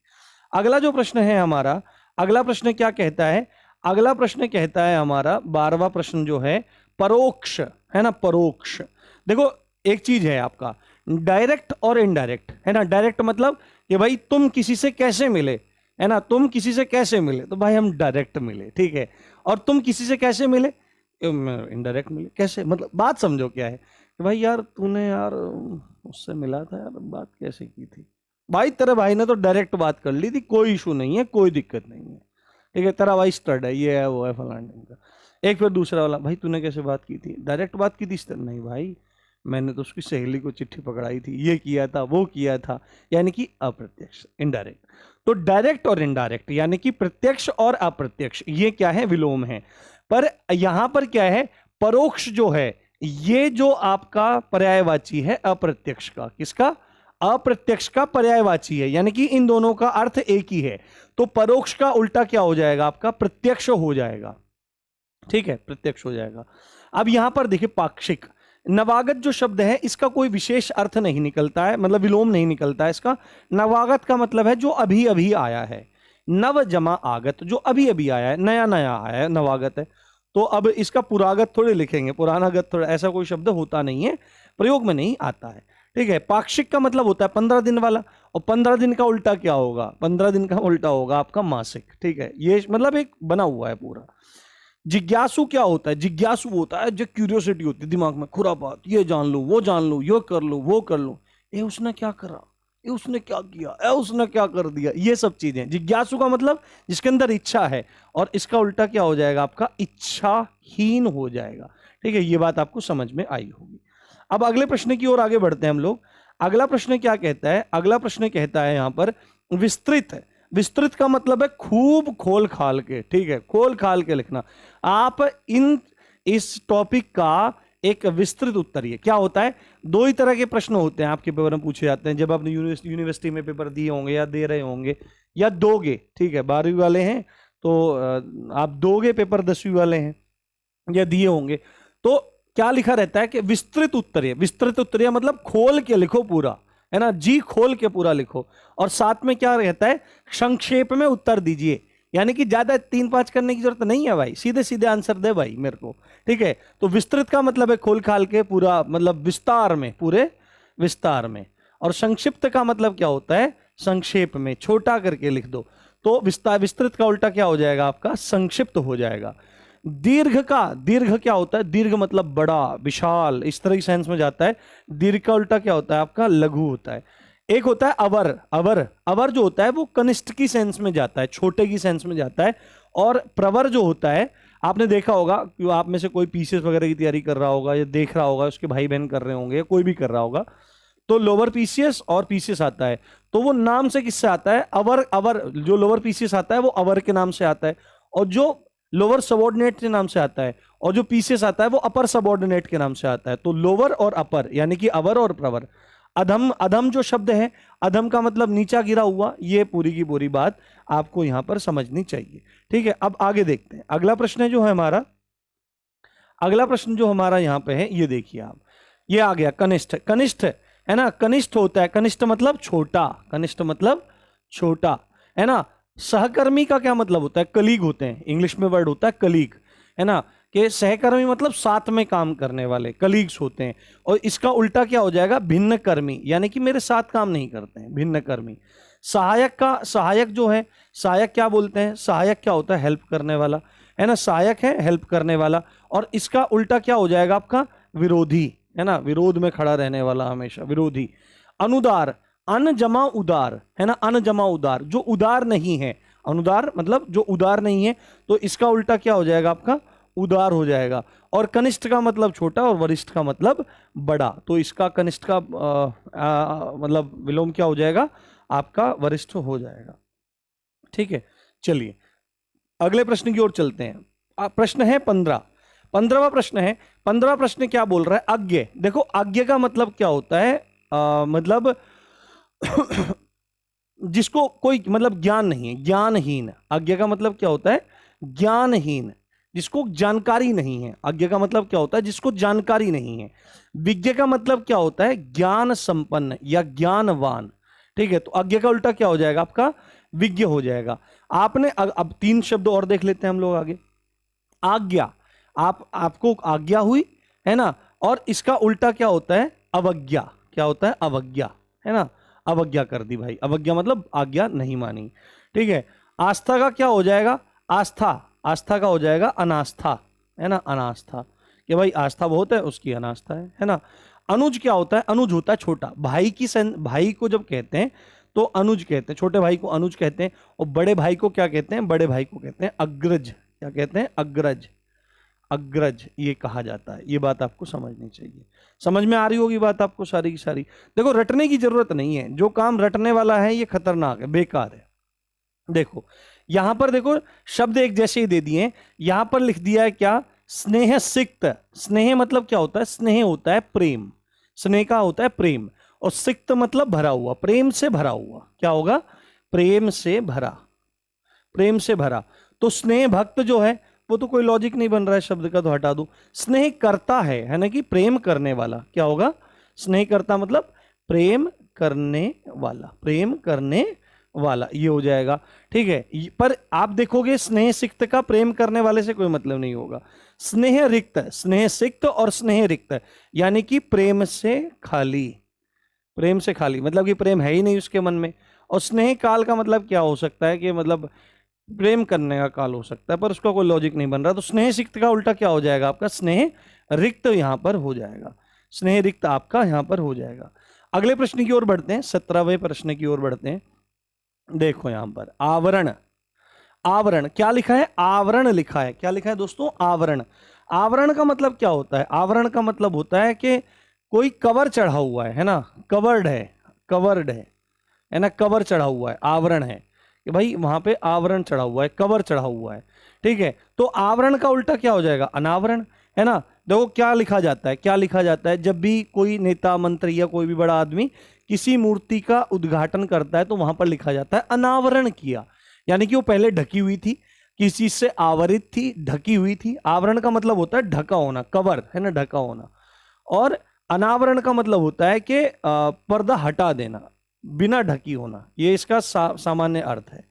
A: अगला जो प्रश्न है हमारा, अगला प्रश्न क्या कहता है, अगला प्रश्न कहता है हमारा 12वां प्रश्न जो है, परोक्ष, है ना, परोक्ष। देखो एक चीज है आपका डायरेक्ट और इनडायरेक्ट, है ना। डायरेक्ट मतलब कि भाई तुम किसी से कैसे मिले, है ना, तुम किसी से कैसे मिले, तो भाई हम डायरेक्ट मिले, ठीक है। और तुम किसी से कैसे मिले, इनडायरेक्ट मिले। कैसे मतलब, बात समझो क्या है कि भाई यार तूने यार उससे मिला था यार, बात कैसे की थी, भाई तेरे भाई ने तो डायरेक्ट बात कर ली थी, कोई इशू नहीं है, कोई दिक्कत नहीं है, ठीक है, तेरा भाई स्टड है, ये है वो है फलाना का। एक फिर दूसरा वाला, भाई तूने कैसे बात की थी, डायरेक्ट बात की थी इस तरह, नहीं भाई मैंने तो उसकी सहेली को चिट्ठी पकड़ाई थी, ये किया था वो किया था, यानी कि अप्रत्यक्ष, इनडायरेक्ट। तो डायरेक्ट और इनडायरेक्ट यानी कि प्रत्यक्ष और अप्रत्यक्ष, ये क्या है, विलोम है। पर यहां पर क्या है, परोक्ष जो है, ये जो आपका पर्यायवाची है अप्रत्यक्ष का, किसका, अप्रत्यक्ष का पर्यायवाची है, यानी कि इन दोनों का अर्थ एक ही है। तो परोक्ष का उल्टा क्या हो जाएगा आपका, प्रत्यक्ष हो जाएगा, ठीक है, प्रत्यक्ष हो जाएगा। अब यहां पर देखिए पाक्षिक, नवागत जो शब्द है इसका कोई विशेष अर्थ नहीं निकलता है, मतलब विलोम नहीं निकलता है इसका। नवागत का मतलब है जो अभी अभी आया है, नव जमा आगत, जो अभी अभी आया है, नया नया आया है, नवागत है। तो अब इसका पुरागत थोड़े लिखेंगे, पुरानागत थोड़ा, ऐसा कोई शब्द होता नहीं है, प्रयोग में नहीं आता है, ठीक है। पाक्षिक का मतलब होता है 15 दिन वाला, और 15 दिन का उल्टा क्या होगा, 15 दिन का उल्टा होगा आपका मासिक, ठीक है। ये मतलब एक बना हुआ है पूरा। जिज्ञासु क्या होता है, जिज्ञासु होता है जो क्यूरियोसिटी होती है दिमाग में, खुरापात, ये जान लूं वो जान लूं, ये कर लूं वो कर लूं, ये उसने क्या करा, ये उसने क्या किया, ये उसने क्या कर दिया, ये सब चीजें। जिज्ञासु का मतलब जिसके अंदर इच्छा है, और इसका उल्टा क्या हो जाएगा आपका, इच्छाहीन हो जाएगा, ठीक है। ये बात आपको समझ में आई होगी। अब अगले प्रश्न की ओर आगे बढ़ते हैं हम लोग। अगला प्रश्न क्या कहता है, अगला प्रश्न कहता है यहां पर विस्तृत है। विस्तृत का मतलब है खूब खोल खाल के, ठीक है, खोल खाल के लिखना। आप इस टॉपिक का एक विस्तृत उत्तरीय क्या होता है, दो ही तरह के प्रश्न होते हैं आपके पेपर में पूछे जाते हैं, जब आपने यूनिवर्सिटी में पेपर दिए होंगे या दे रहे होंगे या दोगे, ठीक है, 12वीं वाले हैं तो आप दोगे पेपर, 10वीं वाले हैं या दिए होंगे, तो क्या लिखा रहता है कि विस्तृत उत्तरीय। विस्तृत उत्तरीय मतलब खोल के लिखो पूरा, है ना, जी खोल के पूरा लिखो। और साथ में क्या रहता है, संक्षेप में उत्तर दीजिए, यानी कि ज्यादा 3-5 करने की जरूरत नहीं है भाई, सीधे सीधे आंसर दे भाई मेरे को, ठीक है। तो विस्तृत का मतलब है खोल खाल के पूरा, मतलब विस्तार में, पूरे विस्तार में। और संक्षिप्त का मतलब क्या होता है, संक्षेप में, छोटा करके लिख दो। तो विस्तृत का उल्टा क्या हो जाएगा आपका, संक्षिप्त हो जाएगा। दीर्घ का, दीर्घ क्या होता है, दीर्घ मतलब बड़ा, विशाल, इस तरह की सेंस में जाता है। दीर्घ का उल्टा क्या होता है आपका, लघु होता है। एक होता है अवर, अवर, अवर जो होता है वो कनिष्ठ की सेंस में जाता है, छोटे की सेंस में जाता है। और प्रवर जो होता है, आपने देखा होगा कि आप में से कोई पीसीएस वगैरह की तैयारी कर रहा होगा या देख रहा होगा, उसके भाई बहन कर रहे होंगे या कोई भी कर रहा होगा, तो लोअर पीसीएस और पीसीएस आता है, तो वो नाम से किससे आता है, अवर। अवर जो लोअर पीसीएस आता है वो अवर के नाम से आता है, और जो लोअर सबऑर्डिनेट के नाम से आता है, और जो पीसीएस आता है वो अपर सबऑर्डिनेट के नाम से आता है। तो लोअर और अपर यानी कि अवर और प्रवर। अधम, अधम जो शब्द है, अधम का मतलब नीचा गिरा हुआ, ये पूरी की पूरी बात आपको यहां पर समझनी चाहिए, ठीक है। अब आगे देखते हैं, अगला प्रश्न जो है हमारा, अगला प्रश्न जो हमारा यहां पे है, ये देखिए आप, ये आ गया कनिष्ठ। कनिष्ठ है ना, कनिष्ठ होता है, कनिष्ठ मतलब छोटा, कनिष्ठ मतलब छोटा, है ना। सहकर्मी का क्या मतलब होता है, कलीग होते हैं, इंग्लिश में वर्ड होता है कलीग, है ना, कि सहकर्मी मतलब साथ में काम करने वाले, कलीग्स होते हैं। और इसका उल्टा क्या हो जाएगा, भिन्न कर्मी, यानी कि मेरे साथ काम नहीं करते हैं, भिन्न कर्मी। सहायक का, सहायक जो है, सहायक क्या बोलते हैं, सहायक क्या होता है, हेल्प करने वाला, है ना, सहायक है हेल्प करने वाला। और इसका उल्टा क्या हो जाएगा आपका, विरोधी, है ना, विरोध में खड़ा रहने वाला, हमेशा विरोधी। अनुदार, अन जमा उदार, है ना, अन जमा उदार, जो उदार नहीं है, अनुदार मतलब जो उदार नहीं है, तो इसका उल्टा क्या हो जाएगा आपका, उदार हो जाएगा। और कनिष्ठ का मतलब छोटा और वरिष्ठ का मतलब बड़ा, तो इसका कनिष्ठ का मतलब विलोम क्या हो जाएगा आपका, वरिष्ठ हो जाएगा। ठीक है, चलिए अगले प्रश्न की ओर चलते हैं। प्रश्न है 15वां प्रश्न है। 15वां प्रश्न क्या बोल रहा है, अज्ञ। देखो अज्ञ का मतलब क्या होता है, मतलब जिसको कोई मतलब ज्ञान नहीं है, ज्ञानहीन। अज्ञ का मतलब क्या होता है, ज्ञानहीन, जिसको जानकारी नहीं है। अज्ञ का मतलब क्या होता है, जिसको जानकारी नहीं है। विज्ञ का मतलब क्या होता है, ज्ञान संपन्न या ज्ञानवान। ठीक है, तो अज्ञ का उल्टा क्या हो जाएगा आपका, विज्ञ हो जाएगा। आपने अब 3 शब्द और देख लेते हैं हम लोग आगे। आज्ञा, आपको आज्ञा हुई, है ना, और इसका उल्टा क्या होता है, अवज्ञा। क्या होता है, अवज्ञा, है ना, अवज्ञा कर दी भाई। अवज्ञा मतलब आज्ञा नहीं मानी। ठीक है, आस्था का क्या हो जाएगा, आस्था। आस्था का हो जाएगा अनास्था, है ना, अनास्था, कि भाई आस्था बहुत है, उसकी अनास्था है ना। अनुज क्या होता है, अनुज होता है छोटा भाई की भाई को जब कहते हैं तो अनुज कहते हैं, छोटे भाई को अनुज कहते हैं। और बड़े भाई को क्या कहते हैं, बड़े भाई को कहते हैं अग्रज। क्या कहते हैं, अग्रज। अग्रज ये कहा जाता है। ये बात आपको समझनी चाहिए। समझ में आ रही होगी बात आपको सारी की सारी। देखो रटने की जरूरत नहीं है, जो काम रटने वाला है ये खतरनाक है, बेकार है। देखो यहां पर देखो शब्द एक जैसे ही दे दिए। यहां पर लिख दिया है क्या, स्नेह सिक्त। स्नेह मतलब क्या होता है, स्नेह होता है प्रेम, स्नेह का होता है प्रेम। और सिक्त मतलब भरा हुआ, प्रेम से भरा हुआ। क्या होगा, प्रेम से भरा, प्रेम से भरा। तो स्नेह भक्त जो है वो तो कोई लॉजिक नहीं बन रहा है शब्द का, तो हटा दो। स्नेह करता है ना, कि प्रेम करने वाला। क्या होगा, स्नेह करता मतलब प्रेम करने वाला, प्रेम करने वाला, ये हो जाएगा। ठीक है, पर आप देखोगे स्नेह सिक्त का प्रेम करने वाले से कोई मतलब नहीं होगा। स्नेह रिक्त, स्नेह सिक्त और स्नेह रिक्त यानी कि प्रेम से खाली, प्रेम से खाली मतलब कि प्रेम है ही नहीं उसके मन में। और स्नेह काल का मतलब क्या हो सकता है, कि मतलब प्रेम करने का काल हो सकता है, पर उसका कोई लॉजिक नहीं बन रहा। तो स्नेह सिक्त का उल्टा क्या हो जाएगा आपका, स्नेह रिक्त यहां पर हो जाएगा, स्नेह रिक्त आपका यहां पर हो जाएगा। अगले प्रश्न की ओर बढ़ते हैं, 17वें प्रश्न की ओर बढ़ते हैं। देखो यहां पर आवरण। आवरण क्या लिखा है, आवरण लिखा है। क्या लिखा है दोस्तों, आवरण। आवरण का मतलब क्या होता है, आवरण का मतलब होता है कि कोई कवर चढ़ा हुआ है ना, कवर्ड है, कवर्ड है ना, कवर चढ़ा हुआ है, आवरण है कि भाई वहां पे आवरण चढ़ा हुआ है, कवर चढ़ा हुआ है। ठीक है, तो आवरण का उल्टा क्या हो जाएगा, अनावरण, है ना। देखो क्या लिखा जाता है, क्या लिखा जाता है, जब भी कोई नेता मंत्री या कोई भी बड़ा आदमी किसी मूर्ति का उद्घाटन करता है तो वहां पर लिखा जाता है अनावरण किया, यानी कि वो पहले ढकी हुई थी, किसी चीज से आवरित थी, ढकी हुई थी। आवरण का मतलब होता है ढका होना, कवर, है ना, ढका होना। और अनावरण का मतलब होता है कि पर्दा हटा देना, बिना ढकी होना, ये इसका सामान्य अर्थ है,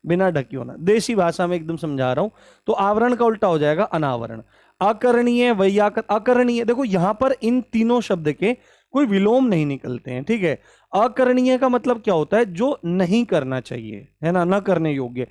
A: बिना ढकी होना। देसी भाषा में एकदम समझा रहा हूं। तो आवरण का उल्टा हो जाएगा अनावरण। अकरणीय, वैयाकरण, अकरणीय, देखो यहां पर इन तीनों शब्द के कोई विलोम नहीं निकलते हैं। ठीक है, अकरणीय का मतलब क्या होता है, जो नहीं करना चाहिए, है ना, न करने योग्य।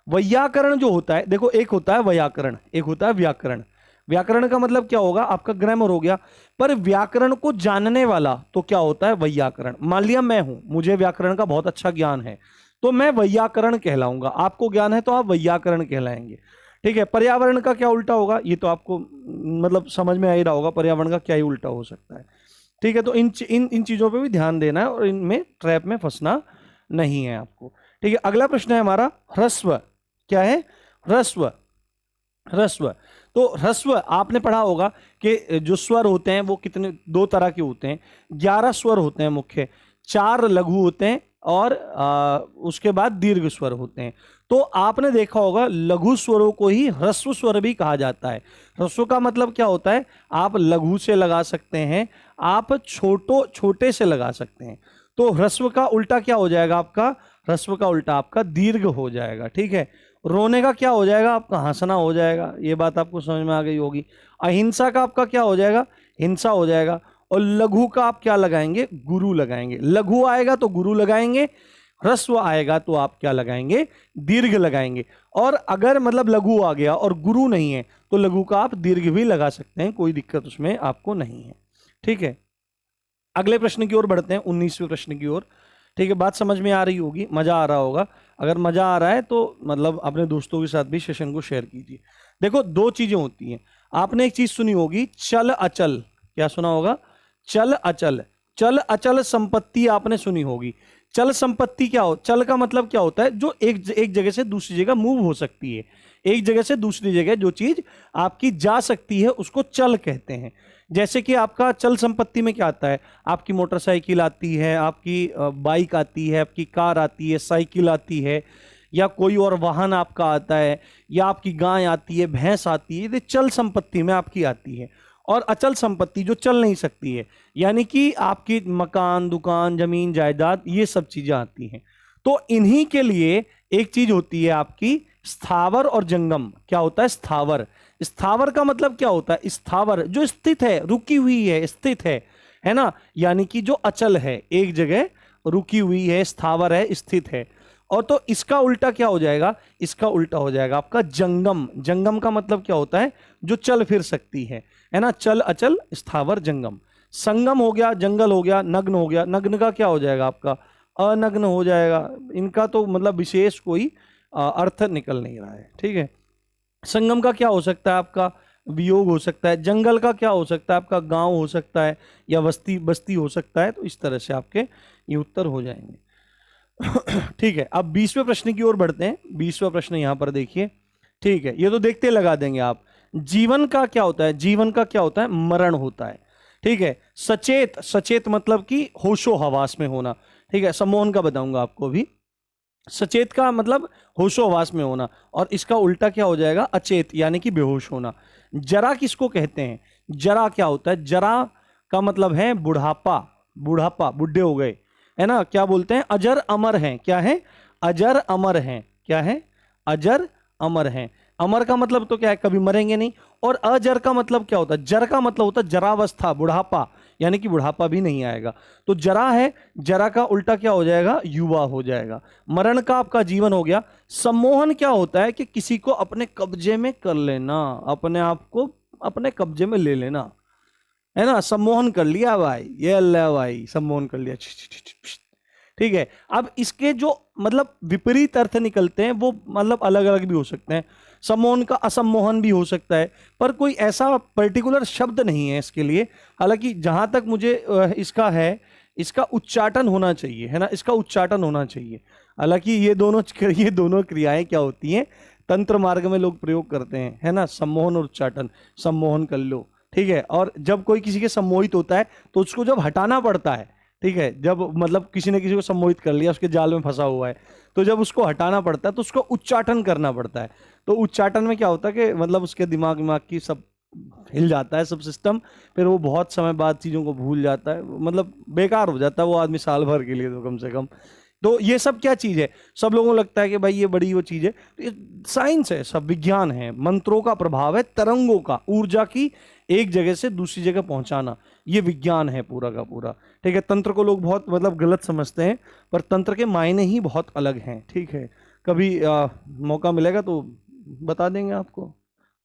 A: वैयाकरण जो होता है, देखो एक होता है वैयाकरण, एक होता है व्याकरण। व्याकरण का मतलब क्या होगा आपका, ग्रामर हो गया। पर व्याकरण को जानने वाला तो क्या होता है, वैयाकरण। मान लिया मैं हूं, मुझे व्याकरण का बहुत अच्छा ज्ञान है, तो मैं वैयाकरण कहलाऊंगा। आपको ज्ञान है तो आप वैयाकरण कहलाएंगे। ठीक है, पर्यावरण का क्या उल्टा होगा, ये तो आपको मतलब समझ में आ ही रहा होगा, पर्यावरण का क्या ही उल्टा हो सकता है। ठीक है, तो इन इन इन चीजों पे भी ध्यान देना है और इनमें ट्रैप में फंसना नहीं है आपको। ठीक है, अगला प्रश्न है हमारा ह्रस्व। क्या है, ह्रस्व। ह्रस्व, तो ह्रस्व आपने पढ़ा होगा कि जो स्वर होते हैं वो कितने, 2 तरह के होते हैं। 11 स्वर होते हैं मुख्य, 4 लघु होते हैं और उसके बाद दीर्घ स्वर होते हैं। तो आपने देखा होगा लघु स्वरों को ही ह्रस्व स्वर भी कहा जाता है। ह्रस्व का मतलब क्या होता है, आप लघु से लगा सकते हैं, आप छोटे से लगा सकते हैं। तो ह्रस्व का उल्टा क्या हो जाएगा आपका, ह्रस्व का उल्टा आपका दीर्घ हो जाएगा। ठीक है, रोने का क्या हो जाएगा आपका, हंसना हो जाएगा। ये बात आपको समझ में आ गई होगी। अहिंसा का आपका क्या हो जाएगा, हिंसा हो जाएगा। और लघु का आप क्या लगाएंगे, गुरु लगाएंगे। लघु आएगा तो गुरु लगाएंगे, ह्रस्व आएगा तो आप क्या लगाएंगे, दीर्घ लगाएंगे। और अगर मतलब लघु आ गया और गुरु नहीं है तो लघु का आप दीर्घ भी लगा सकते हैं, कोई दिक्कत उसमें आपको नहीं है। ठीक है, अगले प्रश्न की ओर बढ़ते हैं, 19वें प्रश्न की ओर। ठीक है, बात समझ में आ रही होगी, मजा आ रहा होगा। अगर मजा आ रहा है तो मतलब अपने दोस्तों के साथ भी सेशन को शेयर कीजिए। देखो, दो चीजें होती हैं। आपने एक चीज सुनी होगी, चल अचल। क्या सुना होगा? चल अचल। चल अचल संपत्ति आपने सुनी होगी। चल संपत्ति क्या हो, चल का मतलब क्या होता है? जो एक जगह से दूसरी जगह मूव हो सकती है। एक जगह से दूसरी जगह जो चीज आपकी जा सकती है उसको चल कहते हैं। जैसे कि आपका चल संपत्ति में क्या आता है? आपकी मोटरसाइकिल आती है, आपकी बाइक आती है, आपकी कार आती है, साइकिल आती है, या कोई और वाहन आपका आता है, या आपकी गाय आती है, भैंस आती है, ये चल संपत्ति में आपकी आती है। और अचल संपत्ति जो चल नहीं सकती है, यानी कि आपकी मकान, दुकान, जमीन, जायदाद, ये सब चीजें आती हैं। तो इन्हीं के लिए एक चीज होती है आपकी स्थावर और जंगम। क्या होता है? स्थावर। स्थावर का मतलब क्या होता है? स्थावर जो स्थित है, रुकी हुई है, स्थित है ना, यानी कि जो अचल है, एक जगह रुकी हुई है, स्थावर है, स्थित है। और तो इसका उल्टा क्या हो जाएगा? इसका उल्टा हो जाएगा आपका जंगम। जंगम का मतलब क्या होता है? जो चल फिर सकती है ना, चल अचल स्थावर जंगम। संगम हो गया, जंगल हो गया, नग्न हो गया। नग्न का क्या हो जाएगा आपका? अनग्न हो जाएगा। इनका तो मतलब विशेष कोई अर्थ निकल नहीं रहा है। ठीक है, संगम का क्या हो सकता है आपका? वियोग हो सकता है। जंगल का क्या हो सकता है आपका? गांव हो सकता है, या बस्ती बस्ती हो सकता है। तो इस तरह से आपके ये उत्तर हो जाएंगे। ठीक है, अब 20वें प्रश्न की ओर बढ़ते हैं। 20वां प्रश्न यहां पर देखिए। ठीक है, ये तो देखते लगा देंगे आप। जीवन का क्या होता है? जीवन का क्या होता है? मरण होता है। ठीक है, सचेत। सचेत मतलब कि होशो हवास में होना। ठीक है, सम्मोहन का बताऊंगा आपको भी। सचेत का मतलब होशो हवास में होना, और इसका उल्टा क्या हो जाएगा? अचेत, यानी कि बेहोश होना। जरा किसको कहते हैं? जरा क्या होता है? जरा का मतलब है बुढ़ापा। बुढ़ापा, बुढ़े हो गए, है ना। क्या बोलते हैं? अजर अमर हैं। क्या है? अजर अमर हैं। क्या है? अजर अमर हैं। अमर का मतलब तो क्या है? कभी मरेंगे नहीं। और अजर का मतलब क्या होता है? जर का मतलब होता है जरावस्था, बुढ़ापा, यानी कि बुढ़ापा भी नहीं आएगा। तो जरा है, जरा का उल्टा क्या हो जाएगा? युवा हो जाएगा। मरण का आपका जीवन हो गया। सम्मोहन क्या होता है? कि किसी को अपने कब्जे में कर लेना, अपने आप को अपने कब्जे में ले लेना, है ना। सम्मोहन कर लिया भाई, ये अल्लाह भाई, सम्मोहन कर लिया। ठीक है, अब इसके जो मतलब विपरीत अर्थ निकलते हैं वो मतलब अलग अलग भी हो सकते हैं। सम्मोहन का असम्मोहन भी हो सकता है, पर कोई ऐसा पर्टिकुलर शब्द नहीं है इसके लिए। हालांकि जहां तक मुझे इसका है, इसका उच्चाटन होना चाहिए, है ना, इसका उच्चाटन होना चाहिए। हालांकि ये दोनों क्रियाएं क्या होती हैं? तंत्र मार्ग में लोग प्रयोग करते हैं, है ना, सम्मोहन और उच्चाटन। सम्मोहन कर लो, ठीक है। और जब कोई किसी के सम्मोहित होता है तो उसको जब हटाना पड़ता है, ठीक है, जब मतलब किसी ने किसी को सम्मोहित कर लिया, उसके जाल में फंसा हुआ है, तो जब उसको हटाना पड़ता है तो उसको उच्चाटन करना पड़ता है। तो उच्चाटन में क्या होता है कि मतलब उसके दिमाग की सब हिल जाता है, सब सिस्टम। फिर वो बहुत समय बाद चीज़ों को भूल जाता है, मतलब बेकार हो जाता है वो आदमी साल भर के लिए तो कम से कम। तो ये सब क्या चीज़ है? सब लोगों को लगता है कि भाई ये बड़ी वो चीज़ है, तो ये साइंस है, सब विज्ञान है। मंत्रों का प्रभाव है, तरंगों का, ऊर्जा की एक जगह से दूसरी जगह पहुंचाना, ये विज्ञान है पूरा का पूरा। ठीक है, तंत्र को लोग बहुत मतलब गलत समझते हैं, पर तंत्र के मायने ही बहुत अलग हैं। ठीक है, कभी मौका मिलेगा तो बता देंगे आपको,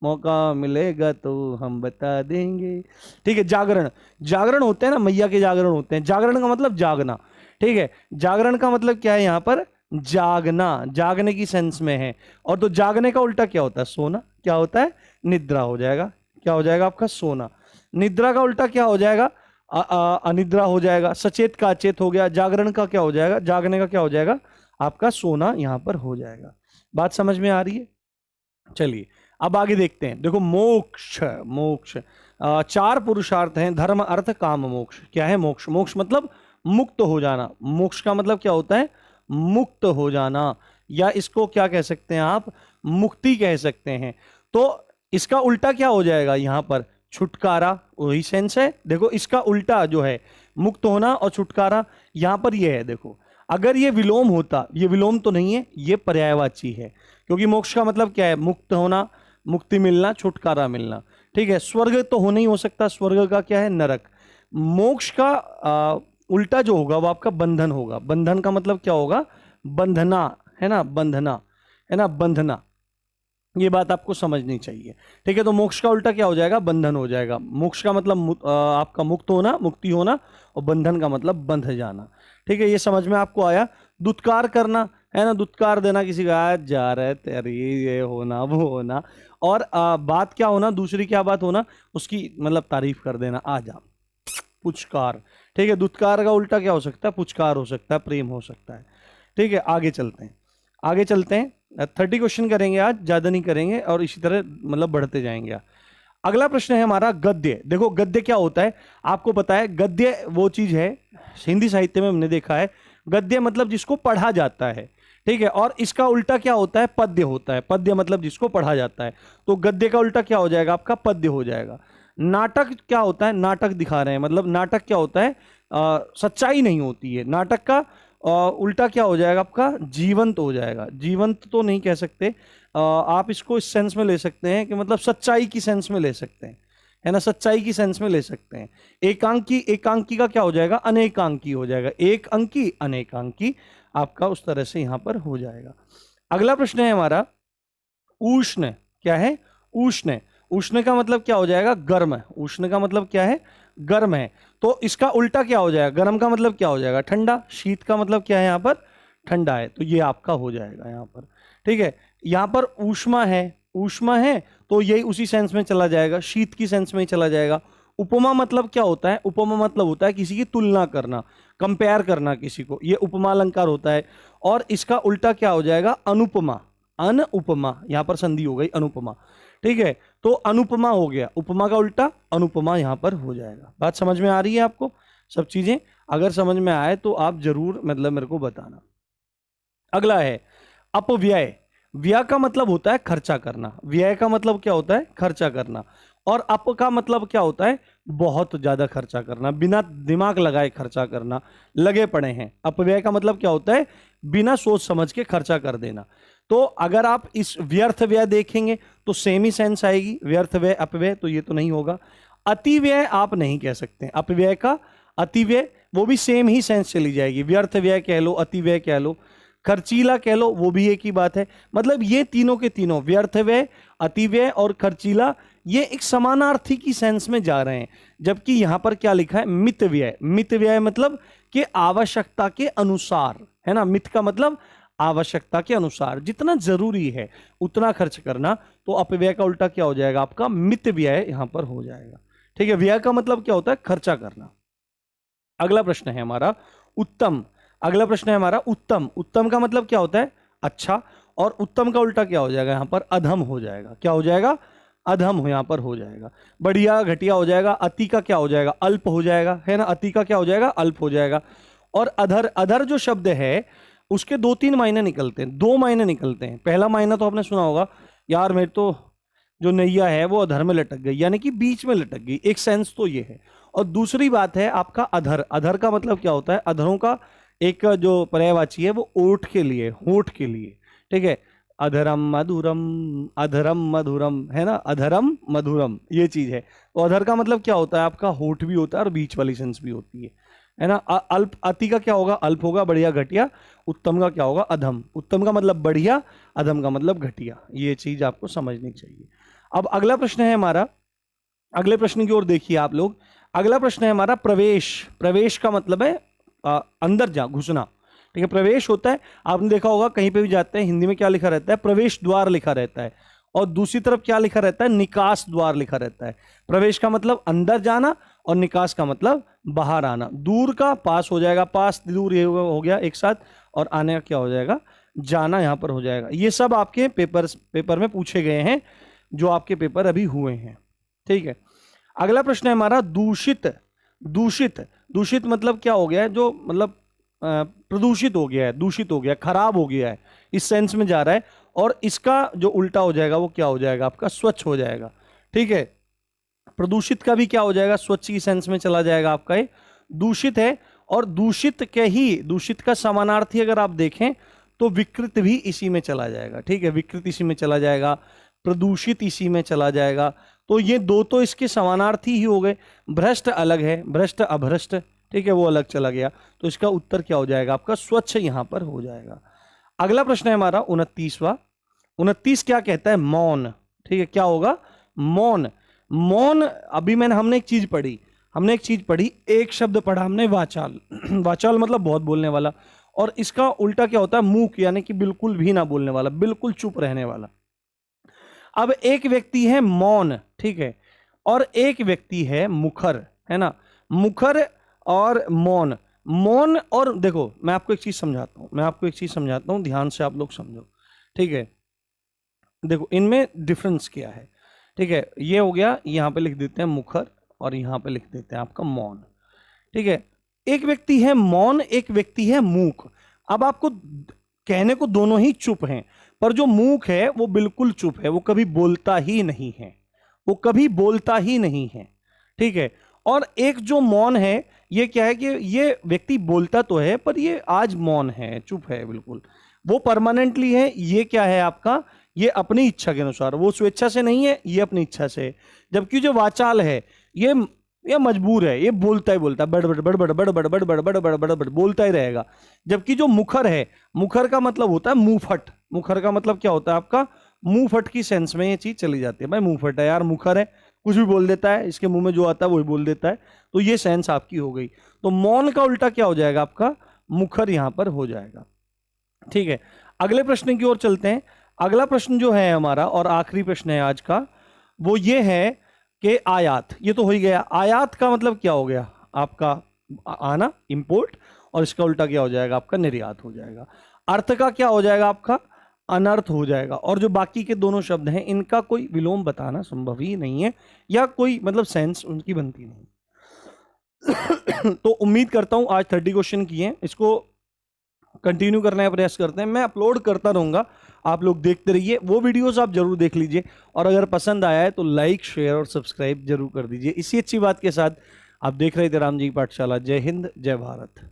A: मौका मिलेगा तो हम बता देंगे। ठीक है, जागरण। जागरण होते हैं ना, मैया के जागरण होते हैं। जागरण का मतलब जागना। ठीक है, जागरण का मतलब क्या है? यहाँ पर जागना, जागने की सेंस में है। और तो जागने का उल्टा क्या होता है? सोना। क्या होता है? निद्रा हो जाएगा। क्या हो जाएगा आपका? सोना। निद्रा का उल्टा क्या हो जाएगा? अनिद्रा हो जाएगा। सचेत का अचेत हो गया। जागरण का क्या हो जाएगा? जागने का क्या हो जाएगा? आपका सोना यहां पर हो जाएगा। बात समझ में आ रही है? चलिए अब आगे देखते हैं। देखो, मोक्ष। मोक्ष चार पुरुषार्थ हैं, धर्म अर्थ काम मोक्ष। क्या है मोक्ष? मोक्ष मतलब मुक्त हो जाना। मोक्ष का मतलब क्या होता है? मुक्त हो जाना, या इसको क्या कह सकते हैं आप? मुक्ति कह सकते हैं। तो इसका उल्टा क्या हो जाएगा यहां पर? छुटकारा। वही सेंस है। देखो, इसका उल्टा जो है मुक्त होना और छुटकारा, यहां पर ये है। देखो, अगर ये विलोम होता, ये विलोम तो नहीं है, ये पर्यायवाची है, क्योंकि मोक्ष का मतलब क्या है? मुक्त होना, मुक्ति मिलना, छुटकारा मिलना। ठीक है, स्वर्ग तो हो नहीं हो सकता, स्वर्ग का क्या है? नरक। मोक्ष का उल्टा जो होगा वो आपका बंधन होगा। बंधन का मतलब क्या होगा? बंधना, है ना, बंधना, है ना, बंधना। ये बात आपको समझनी चाहिए। ठीक है, तो मोक्ष का उल्टा क्या हो जाएगा? बंधन हो जाएगा। मोक्ष का मतलब आपका मुक्त होना, मुक्ति होना, और बंधन का मतलब बंध जाना। ठीक है, ये समझ में आपको आया? दुत्कार करना है ना, दुत्कार देना किसी का, आज जा रहे तेरी, ये होना वो होना, और बात क्या होना, दूसरी क्या बात होना, उसकी मतलब तारीफ कर देना, आ जा, पुचकार। ठीक है, दुत्कार का उल्टा क्या हो सकता है? पुचकार हो सकता है, प्रेम हो सकता है। ठीक है, आगे चलते हैं, आगे चलते हैं। 30 क्वेश्चन करेंगे आज, ज्यादा नहीं करेंगे, और इसी तरह मतलब बढ़ते जाएंगे। अगला प्रश्न है हमारा गद्य। देखो गद्य क्या होता है, आपको पता है गद्य वो चीज है, हिंदी साहित्य में हमने देखा है, गद्य मतलब जिसको पढ़ा जाता है। ठीक है, और इसका उल्टा क्या होता है? पद्य होता है। पद्य मतलब जिसको पढ़ा जाता है, तो गद्य का उल्टा क्या हो जाएगा? आपका पद्य हो जाएगा। नाटक क्या होता है? नाटक दिखा रहे हैं, मतलब नाटक क्या होता है? सच्चाई नहीं होती है। नाटक का उल्टा क्या हो जाएगा? आपका जीवंत हो जाएगा। जीवंत तो नहीं कह सकते, आप इसको इस सेंस में ले सकते हैं कि मतलब सच्चाई की सेंस में ले सकते हैं, है ना, सच्चाई की सेंस में ले सकते हैं। एकांकी, एकांकी का क्या हो जाएगा? अनेकांकी हो जाएगा। एक अंकी, अनेकांकी, आपका उस तरह से यहां पर हो जाएगा। अगला प्रश्न है हमारा उष्ण। क्या है? उष्ण। उष्ण का मतलब क्या हो जाएगा? गर्म। उष्ण का मतलब क्या है? गर्म है। तो इसका उल्टा क्या हो जाएगा? गर्म का मतलब क्या हो जाएगा? ठंडा। शीत का मतलब क्या है यहाँ पर? ठंडा है। तो ये आपका हो जाएगा यहाँ पर। ठीक है, यहाँ पर ऊष्मा है, ऊष्मा है, तो यही उसी सेंस में चला जाएगा, शीत की सेंस में ही चला जाएगा। उपमा मतलब क्या होता है? उपमा मतलब होता है किसी की तुलना करना, कंपेयर करना किसी को, ये उपमा अलंकार होता है। और इसका उल्टा क्या हो जाएगा? अनुपमा। अनुपमा, यहां पर संधि हो गई, अनुपमा। ठीक है, तो अनुपमा हो गया, उपमा का उल्टा अनुपमा यहां पर हो जाएगा। बात समझ में आ रही है आपको? सब चीजें अगर समझ में आए तो आप जरूर मतलब मेरे को बताना। अगला है अपव्यय। व्यय का मतलब होता है खर्चा करना, व्यय का मतलब क्या होता है? खर्चा करना। और अप का मतलब क्या होता है? बहुत ज्यादा खर्चा करना, बिना दिमाग लगाए खर्चा करना, लगे पड़े हैं। अपव्यय का मतलब क्या होता है? बिना सोच समझ के खर्चा कर देना। तो अगर आप इस व्यर्थ व्यय देखेंगे तो सेम ही सेंस आएगी, व्यर्थ व्यय अपव्यय, तो ये तो नहीं होगा। अति व्यय आप नहीं कह सकते, अपव्यय का अति व्यय, वो भी सेम ही सेंस चली जाएगी। व्यर्थ व्यय कह लो, अति व्यय कह लो, खर्चीला कह लो, वो भी एक ही बात है। मतलब ये तीनों के तीनों, व्यर्थ व्यय, अति व्यय और खर्चीला, ये एक समानार्थी की सेंस में जा रहे हैं। जबकि यहां पर क्या लिखा है? मित व्यय। मित व्यय मतलब कि आवश्यकता के अनुसार, है ना, मित का मतलब आवश्यकता के अनुसार, जितना जरूरी है उतना खर्च करना। तो अपव्यय का उल्टा क्या हो जाएगा? आपका मित व्यय यहां पर हो जाएगा। ठीक है, व्यय का मतलब क्या होता है? खर्चा करना। अगला प्रश्न है हमारा उत्तम। अगला प्रश्न है हमारा उत्तम। उत्तम का मतलब क्या होता है? अच्छा। और उत्तम का उल्टा क्या हो जाएगा? यहां पर अधम हो जाएगा। क्या हो जाएगा? अधम यहां पर हो जाएगा। बढ़िया, घटिया हो जाएगा। अति का क्या हो जाएगा? अल्प हो जाएगा, है ना, अति का क्या हो जाएगा? अल्प हो जाएगा। और अधर, अधर जो शब्द है उसके दो तीन मायने निकलते हैं, दो मायने निकलते हैं। पहला मायना तो आपने सुना होगा, यार मेरे तो जो नैया है वो अधर में लटक गई, यानी कि बीच में लटक गई, एक सेंस तो ये है। और दूसरी बात है आपका अधर। अधर का मतलब क्या होता है? अधरों का एक जो पर्यायवाची है वो ओठ के लिए, होठ के लिए। ठीक है, अधरम मधुरम, अधरम मधुरम, है ना, अधरम मधुरम, ये चीज है। तो अधर का मतलब क्या होता है? आपका होठ भी होता है और बीच वाली सेंस भी होती है ना। अल्प, अति का क्या होगा? अल्प होगा, बढ़िया, घटिया। उत्तम का क्या होगा? अधम। उत्तम का मतलब बढ़िया, अधम का मतलब घटिया। ये चीज आपको समझनी चाहिए। अब अगला प्रश्न है हमारा, अगले प्रश्न की ओर देखिए आप लोग। अगला प्रश्न है हमारा प्रवेश। प्रवेश का मतलब है अंदर जा, घुसना। ठीक है, प्रवेश होता है, आपने देखा होगा कहीं पे भी जाते हैं हिंदी में क्या लिखा रहता है? प्रवेश द्वार लिखा रहता है। और दूसरी तरफ क्या लिखा रहता है? निकास द्वार लिखा रहता है। प्रवेश का मतलब अंदर जाना, और निकास का मतलब बाहर आना। दूर का पास हो जाएगा, पास दूर ये हो गया एक साथ, और आने का क्या हो जाएगा? जाना यहां पर हो जाएगा। ये सब आपके पेपर में पूछे गए हैं, जो आपके पेपर अभी हुए हैं। ठीक है, अगला प्रश्न है हमारा दूषित। दूषित, दूषित मतलब क्या हो गया है? जो मतलब प्रदूषित हो गया है, दूषित हो गया, खराब हो गया है, इस सेंस में जा रहा है। और इसका जो उल्टा हो जाएगा वो क्या हो जाएगा? आपका स्वच्छ हो जाएगा। ठीक है, प्रदूषित का भी क्या हो जाएगा? स्वच्छ की सेंस में चला जाएगा आपका ये। दूषित है, और दूषित के ही, दूषित का समानार्थी अगर आप देखें तो विकृत भी इसी में चला जाएगा। ठीक है, विकृत इसी में चला जाएगा, प्रदूषित इसी में चला जाएगा। तो ये दो तो इसके समानार्थी ही हो गए। भ्रष्ट अलग है, भ्रष्ट अभ्रष्ट, ठीक है, वो अलग चला गया। तो इसका उत्तर क्या हो जाएगा? आपका स्वच्छ यहां पर हो जाएगा। अगला प्रश्न है हमारा 29वां। 29 क्या कहता है? मौन। ठीक है, क्या होगा? मौन। मौन, अभी हमने एक चीज पढ़ी, एक शब्द पढ़ा हमने, वाचाल। वाचाल मतलब बहुत बोलने वाला, और इसका उल्टा क्या होता है? मूक, यानी कि बिल्कुल भी ना बोलने वाला, बिल्कुल चुप रहने वाला। अब एक व्यक्ति है मौन, ठीक है, और एक व्यक्ति है मुखर, है ना। मुखर और मौन। मौन, और देखो मैं आपको एक चीज समझाता हूं, ध्यान से आप लोग समझो, ठीक है। देखो इनमें डिफरेंस क्या है, ठीक है। ये हो गया, यहां पे लिख देते हैं मुखर, और यहां पे लिख देते हैं आपका मौन, ठीक है। एक व्यक्ति है मौन, एक व्यक्ति है मूक। अब आपको कहने को दोनों ही चुप हैं, पर जो मूक है वो बिल्कुल चुप है, वो कभी बोलता ही नहीं है, ठीक है। और एक जो मौन है, ये क्या है कि ये व्यक्ति बोलता तो है, पर ये आज मौन है, चुप है बिल्कुल, वो परमानेंटली है। ये क्या है आपका? ये अपनी इच्छा के अनुसार, वो स्वेच्छा से नहीं है, ये अपनी इच्छा से है। जबकि जो वाचाल है, ये मजबूर है, ये बोलता ही बोलता, बड़बड़ बड़बड़ बड़बड़ बड़बड़ बड़बड़ बड़बड़ बोलता ही रहेगा। जबकि जो मुखर है, मुखर का मतलब होता है मुंहफट। मुखर का मतलब क्या होता है आपका? मुंहफट की सेंस में ये चीज चली जाती है, भाई मुंहफट है यार, मुखर है, कुछ भी बोल देता है, इसके मुंह में जो आता है वही बोल देता है, तो ये सेंस आपकी हो गई। तो मौन का उल्टा क्या हो जाएगा आपका? मुखर यहां पर हो जाएगा, ठीक है। अगले प्रश्न की ओर चलते हैं। अगला प्रश्न जो है हमारा, और आखिरी प्रश्न है आज का, वो ये है कि आयात। ये तो हो ही गया। आयात का मतलब क्या हो गया आपका? आना, इंपोर्ट, और इसका उल्टा क्या हो जाएगा आपका? निर्यात हो जाएगा। अर्थ का क्या हो जाएगा आपका? अनर्थ हो जाएगा। और जो बाकी के दोनों शब्द हैं, इनका कोई विलोम बताना संभव ही नहीं है, या कोई मतलब सेंस उनकी बनती नहीं। तो उम्मीद करता हूं आज 30 क्वेश्चन किए हैं, इसको कंटिन्यू करने का प्रयास करते हैं। मैं अपलोड करता रहूंगा, आप लोग देखते रहिए, वो वीडियोस आप जरूर देख लीजिए, और अगर पसंद आया है तो लाइक, शेयर और सब्सक्राइब जरूर कर दीजिए। इसी अच्छी बात के साथ आप देख रहे थे राम जी की पाठशाला। जय हिंद, जय भारत।